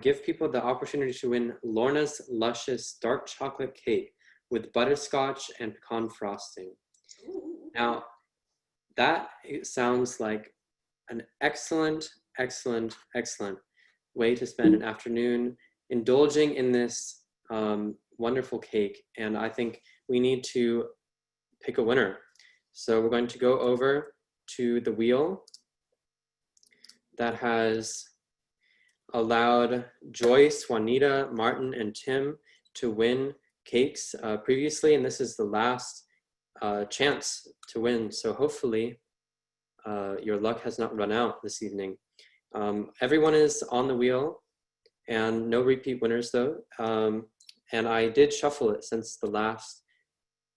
give people the opportunity to win Lorna's Luscious Dark Chocolate Cake with butterscotch and pecan frosting. Now, that sounds like an excellent, excellent, excellent way to spend an afternoon indulging in this wonderful cake. And I think we need to pick a winner. So we're going to go over to the wheel that has allowed Joyce, Juanita, Martin, and Tim to win cakes previously, and this is the last chance to win. So hopefully your luck has not run out this evening. Everyone is on the wheel, and no repeat winners though. And I did shuffle it since the last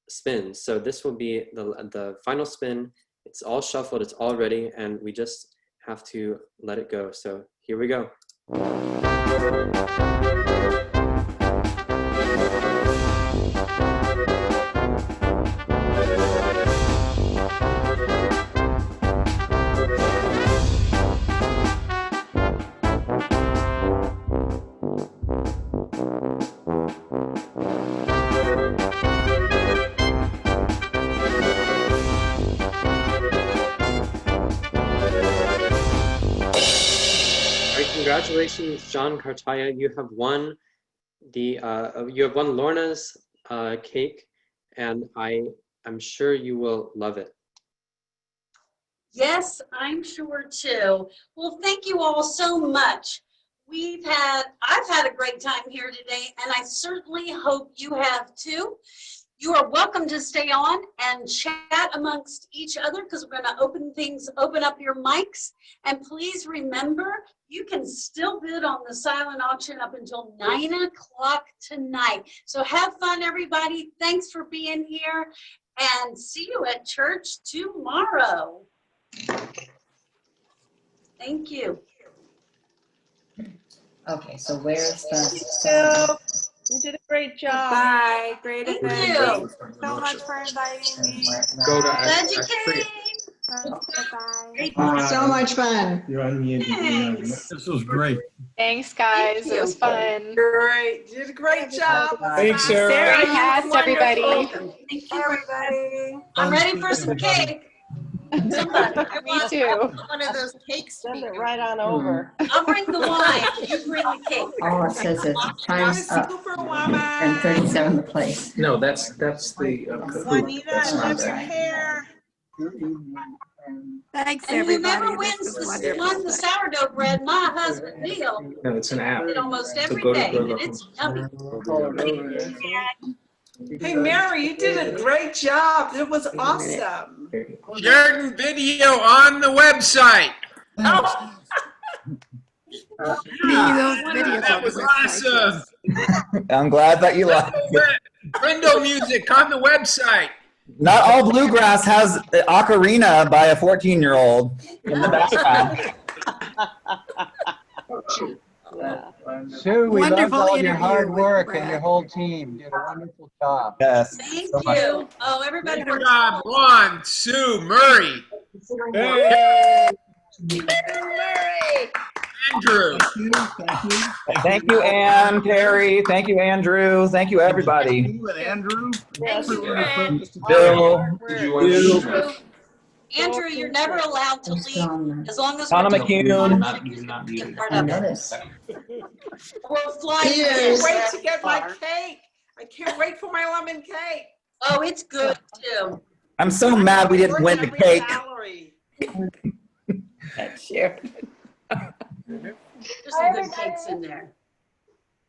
spin. So this will be the final spin. It's all shuffled, it's all ready, and we just have to let it go. So here we go. Congratulations, John Cartaya. You have won Lorna's cake, and I'm sure you will love it. Yes, I'm sure too. Well, thank you all so much. I've had a great time here today, and I certainly hope you have too. You are welcome to stay on and chat amongst each other because we're going to open up your mics. And please remember, you can still bid on the silent auction up until 9 o'clock tonight. So have fun, everybody. Thanks for being here, and see you at church tomorrow. Thank you. Okay, so where's the... You did a great job. Bye. Great Thank event. you. Thanks so much for inviting me. Glad you came. Bye. So much fun. You're unmuted. This was great. Thanks, guys. It was fun. Great. You did a great job. Thanks, Sarah. Sarah, yes, everybody. Thank you, everybody. I'm ready for some cake. Somebody. Me too. One of those cakes. Send it right on over. I'll bring the wine. You bring the cake. Oh, it says it's time's up. And 37 the place. No, that's the Juanita, that's I not love your there. hair. Thanks, And everybody. whoever wins won the sourdough bread, my husband Neil, No, it's an app. did almost So every go to day, Good and Luck it's yummy. Hey, Mary, you did a great job. It was awesome. Sheridan video on the website. Oh. That was awesome. I'm glad that you liked it. Brendo music on the website. Not all bluegrass has Ocarina by a 14-year-old in the background. Sue, we loved Wonderful all your interview hard with work Brad. and your whole team did a wonderful job. Yes. Thank so much. you. Oh, everybody. Good job, Ron, Sue, Murray, Andrew. Thank you, Ann, Terry. Thank you, Andrew. Thank you, everybody. You and Andrew. Thank you, Everyone. Brad. Bill, Andrew, Andrew, you're never allowed to leave as long as Donna we're doing McCune. you're part of it. We'll fly you I in. can't wait to get my cake. I can't wait for my lemon cake. Oh, it's good too. I'm so mad we didn't win the cake. That's sure. There's some good cakes in there.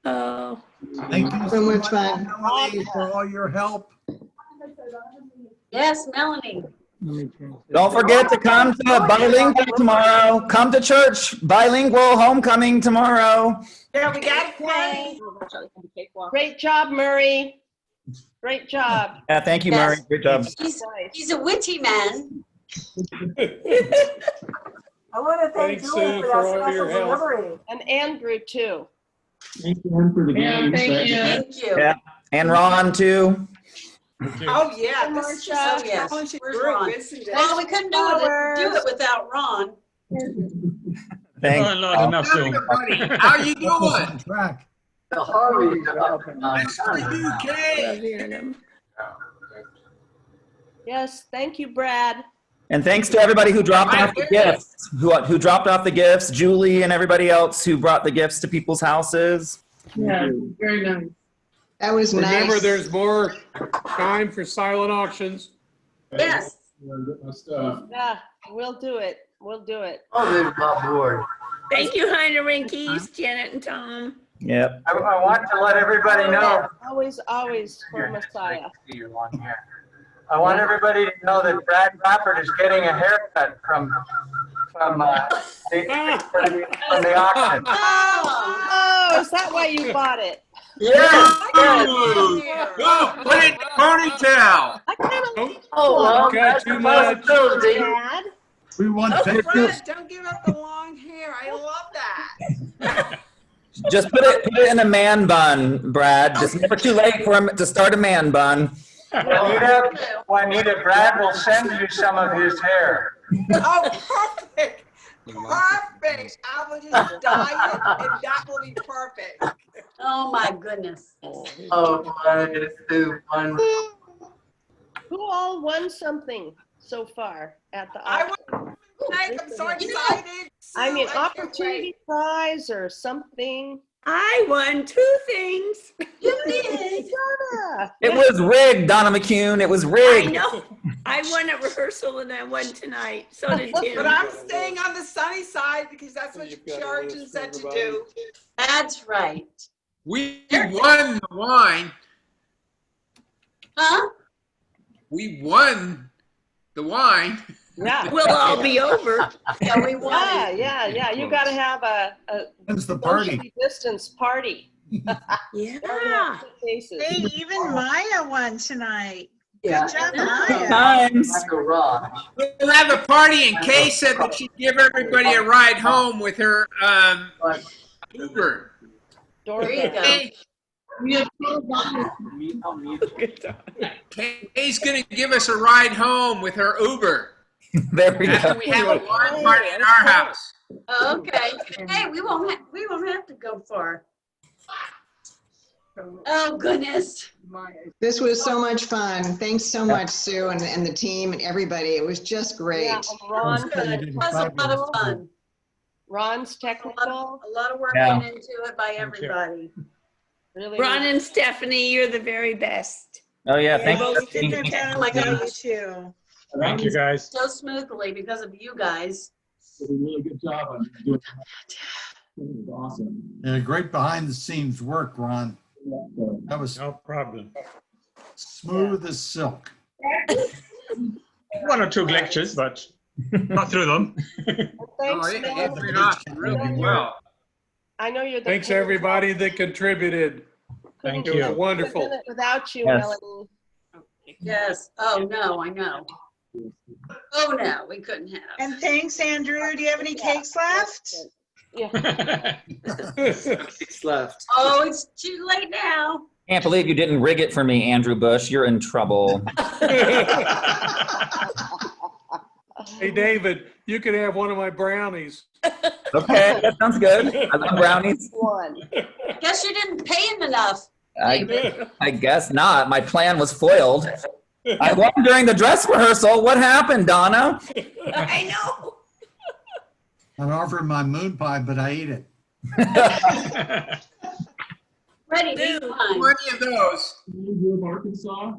Oh. Thank you So much fun. Melanie, for all your help. Yes, Melanie. Don't forget to come to bilingual tomorrow. Come to church. Bilingual homecoming tomorrow. Yeah, we got plenty. Great job, Murray. Great job. Yeah, thank you, Murray. Great job. He's a witty man. I want to thank Thanks, Julie Sue, for for that all your special help. delivery. And Andrew, too. Thank you for the game. Thank you. Yeah, and Ron too. Oh, yeah. This is Oh, just a yes. talented Where's group, Ron? isn't it? Well, we couldn't do it without Ron. Thanks. Oh, Lord, enough, Sue. Everybody, how you doing? On track. That's for you, Kay. Yes, thank you, Brad. And thanks to everybody who dropped off the gifts, who dropped off the gifts, Julie and everybody else who brought the gifts to people's houses. Yeah, very nice. That was Remember, nice. there's more time for silent auctions. Yes. Yeah, we'll do it. We'll do it. Thank you, Heinerinkes, Janet and Tom. Yep. I want to let everybody know. Always, always for Messiah. I want everybody to know that Brad Crawford is getting a haircut from the auction. Oh, is that why you bought it? Yes. Go, put it in the ponytail. That's the possibility. Dad? We want Oh, pictures. Brad, don't give up the long hair. I love that. Just put it in a man bun, Brad. It's never too late for him to start a man bun. Juanita, Brad will send you some of his hair. Oh, perfect. Perfect. I will just dye it and that will be perfect. Oh, my goodness. Who all won something so far at the I auction? want to thank, I'm so excited. I mean, Sue, can't opportunity prize or something. I won 2 things. You did. Donna. It was rigged, Donna McCune. It was I rigged. know. I won at rehearsal and I won tonight. So did Tim. But I'm staying on the sunny side because that's what Sheraton said to do. That's right. We won the wine. Huh? We won the wine. Yeah. We'll all be over. Yeah, we won. Yeah. You got to have a When's the party? socially distanced party. Yeah. Cases. Hey, even Maya won tonight. Yeah. Good job, Maya. Times. We'll have a party, and Kay said that she'd give everybody a ride home with her Uber. There you go. Kay's gonna give us a ride home with her Uber There we after go. we have a wine party at our house. Okay. Hey, we won't have to go far. Oh, goodness. This was so much fun. Thanks so much, Sue and the team and everybody. It was just great. Yeah, and Ron, It was a lot of fun. Ron's technical. A lot of work Yeah. went into it by everybody. Really. Ron and Stephanie, you're the very best. Oh yeah, They thanks. both did Stephanie. their job. Oh, my You gosh. too. Thank you, guys. So smoothly because of you guys. Did a really good job on doing it. It was awesome. And great behind the scenes work, Ron. That was No problem. smooth as silk. One or two glitches, but not through them. Thanks, Oh, it Mel. went off really well. I know you're the. Thanks, everybody that contributed. Thank It was you. wonderful. Couldn't have done it without you, Yes. Melanie. Yes. Oh, no, I know. Oh, no, we couldn't have. And thanks, Andrew. Do you have any cakes left? It's left. Oh, it's too late now. Can't believe you didn't rig it for me, Andrew Bush. You're in trouble. Hey, David, you could have one of my brownies. Okay, that sounds good. I love brownies. One. Guess you didn't pay him enough. I guess not. My plan was foiled. I won during the dress rehearsal. What happened, Donna? I know. I offered my moon pie, but I ate it. Ready to eat mine. Plenty of those. Arkansas.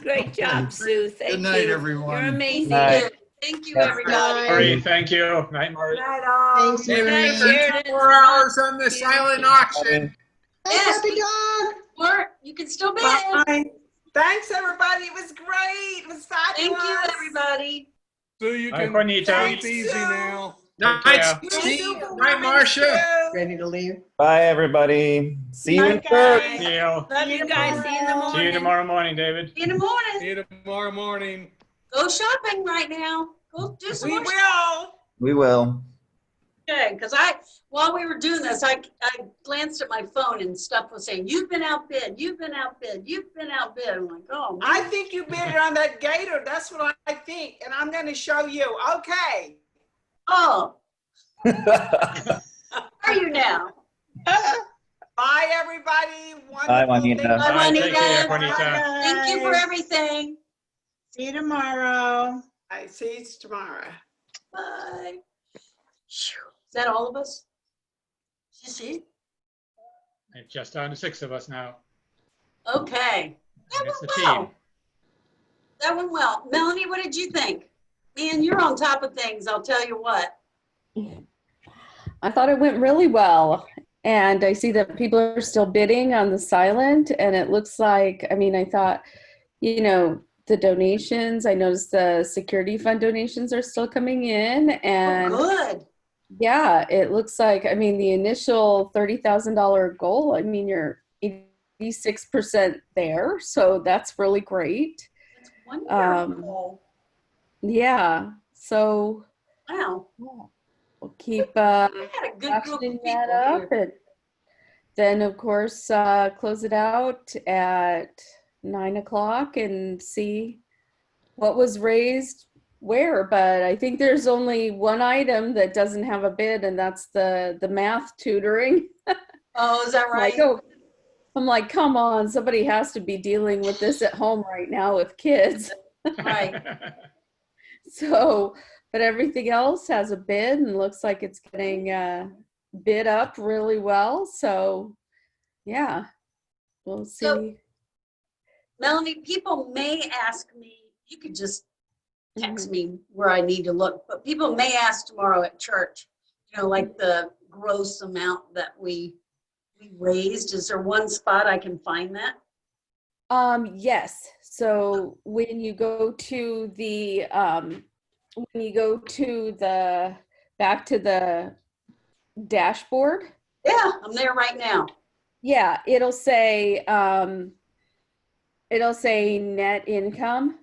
Great job, Sue. Thank you. Good night, everyone. You're amazing. Night. Thank you, Yes. everybody. Marie, thank you. Night, Marie. Night all. Thanks, Good night, Marie. Sheridan. 4 hours on the silent auction. Yes, Happy dog. or you can still bid. Bye. Thanks, everybody. It was great. It was fabulous. Thank you, everybody. So you Bye, can Juanita. sleep easy now. Night, care. Steve. Night, Marcia. Ready to leave? Bye, everybody. See you in Bye, church. guys. See you. Love you guys. See you in the morning. See you tomorrow morning, David. In the morning. See you tomorrow morning. Go shopping right now. Go do some We more will. We will. shopping. Because while we were doing this, I glanced at my phone and stuff was saying, you've been outbid, you've been outbid, you've been outbid. I'm like, oh, man. I think you bid it on that gator. That's what I think. And I'm going to show you. Okay. Oh. Are you now? Bye, everybody. Bye, Juanita. Bye, Bye, Juanita. take care, Juanita. Thank you for everything. See you tomorrow. I see you tomorrow. Bye. Is that all of us? Did you see? It's just down to 6 of us now. Okay. That It's the went team. well. That went well. Melanie, what did you think? Man, you're on top of things, I'll tell you what. I thought it went really well. And I see that people are still bidding on the silent. And it looks like, I mean, I thought, you know, the donations, I noticed the security fund donations are still coming in. And Oh, good. yeah, it looks like, I mean, the initial $30,000 goal, I mean, you're 86% there. So that's really great. That's wonderful. Yeah. So Wow. we'll keep We had a good group of ratcheting people that up, here. and then of course close it out at 9 o'clock and see what was raised where. But I think there's only one item that doesn't have a bid, and that's the math tutoring. Oh, is that right? Like, oh, I'm like, come on, somebody has to be dealing with this at home right now with kids. Right. So, but everything else has a bid and looks like it's getting bid up really well. So, yeah, we'll see. So, Melanie, people may ask me, you could just text me where I need to look, but people may ask tomorrow at church, you know, like the gross amount that we raised. Is there one spot I can find that? Yes. So when you go to the back to the dashboard. Yeah, I'm there right now. Yeah, it'll say net income,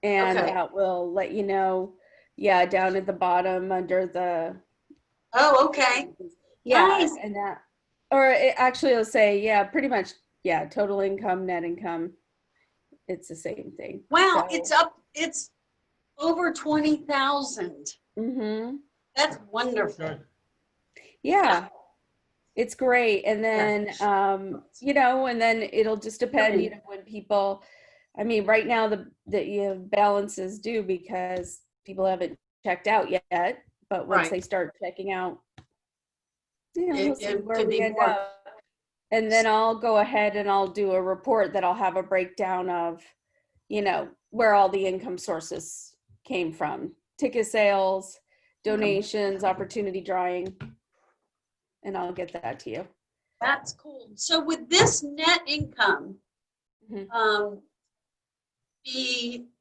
and Okay. that will let you know. Yeah, down at the bottom under the. Oh, okay. Yeah, Nice. and that, or it actually it'll say, yeah, pretty much, yeah, total income, net income. It's the same thing. Wow, So- it's over 20,000. Mm-hmm. That's wonderful. Yeah, it's great. And then, you know, and then it'll just depend, you know, when people, I mean, right now the balance is due because people haven't checked out yet, but once Right. they start checking out, you know, It- we'll see it where could we be end more. up. And then I'll go ahead and I'll do a report that'll have a breakdown of, you know, where all the income sources came from, ticket sales, donations, opportunity drawing, and I'll get that to you. That's cool. So would this net income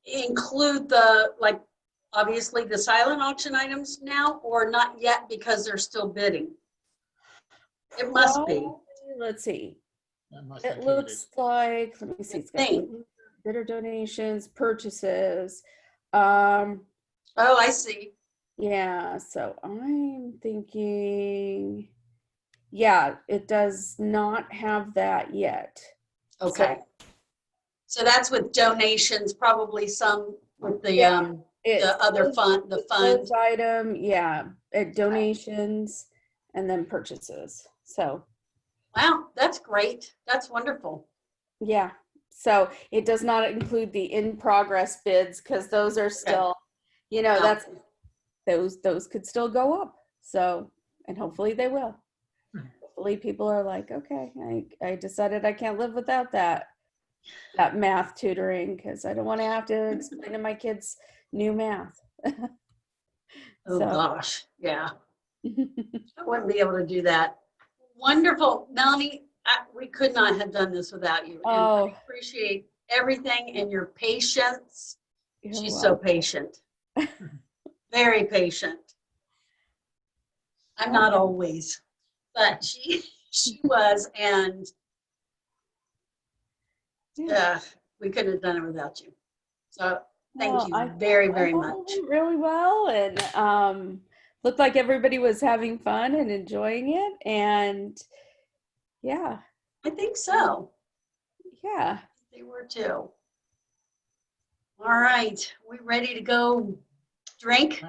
include the, like, obviously the silent auction items now, or not yet because they're still bidding? It must be. Let's see. That must It include looks like, let me see, it's got Thing. bidder donations, purchases. Oh, I see. Yeah, so I'm thinking, yeah, it does not have that yet. Okay. So that's with donations, probably some with the, Yeah, the other fund, the fund. Goods item, yeah, donations and then purchases. So, Wow, that's great. That's wonderful. yeah, so it does not include the in progress bids because those are still, you know, No. that's, those could still go up. So, and hopefully they will. Hopefully people are like, okay, I decided I can't live without that math tutoring because I don't want to have to explain to my kids new math. Oh, So. gosh, yeah. I wouldn't be able to do that. Wonderful. Melanie, we could not have done this without you. And Oh. I appreciate everything and your patience. You're She's so welcome. patient. Very patient. I'm not always, but she was, and we couldn't have done it without you. So thank Well, you very, very I thought much. it went really well, and looked like everybody was having fun and enjoying it, and yeah, I think so. yeah. They were too. All right, we ready to go drink?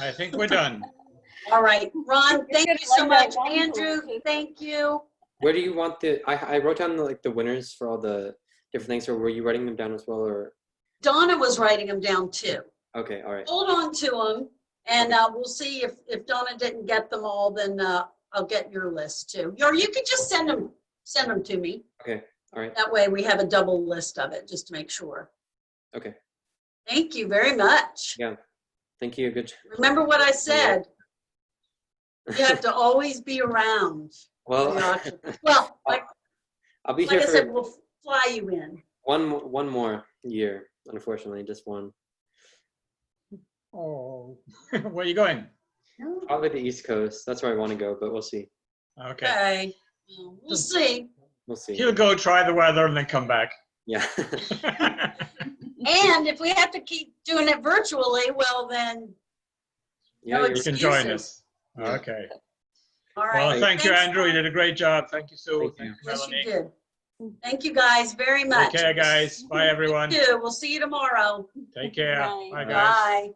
I think we're done. All right, Ron, thank you so like much. that wine Andrew, thank you. Where do you want I wrote down like the winners for all the different things, or were you writing them down as well, or? Donna was writing them down too. Okay, all right. Hold on to them, and we'll see if Donna didn't get them all, then I'll get your list too. Or you could just send them to me. Okay, all right. That way we have a double list of it, just to make sure. Okay. Thank you very much. Yeah. Thank you. Good. Remember what I said. You have to always be around. Well, Well, like I'll be like here I for said, we'll fly you in. one more year, unfortunately, just one. Oh, where are you going? Probably the East Coast. That's where I want to go, but we'll see. Okay. Okay. We'll see. We'll see. He'll go try the weather and then come back. Yeah. And if we have to keep doing it virtually, well then, Yeah, no You can join excuses. us. Okay. All right. Well, thank you, Thanks, Andrew. You did a great job. Thank you, Sue. Thank you, Yes, Melanie. you did. Thank you guys very much. Take care, guys. Bye, everyone. You too. We'll see you tomorrow. Take care. Bye. Bye, guys. Bye.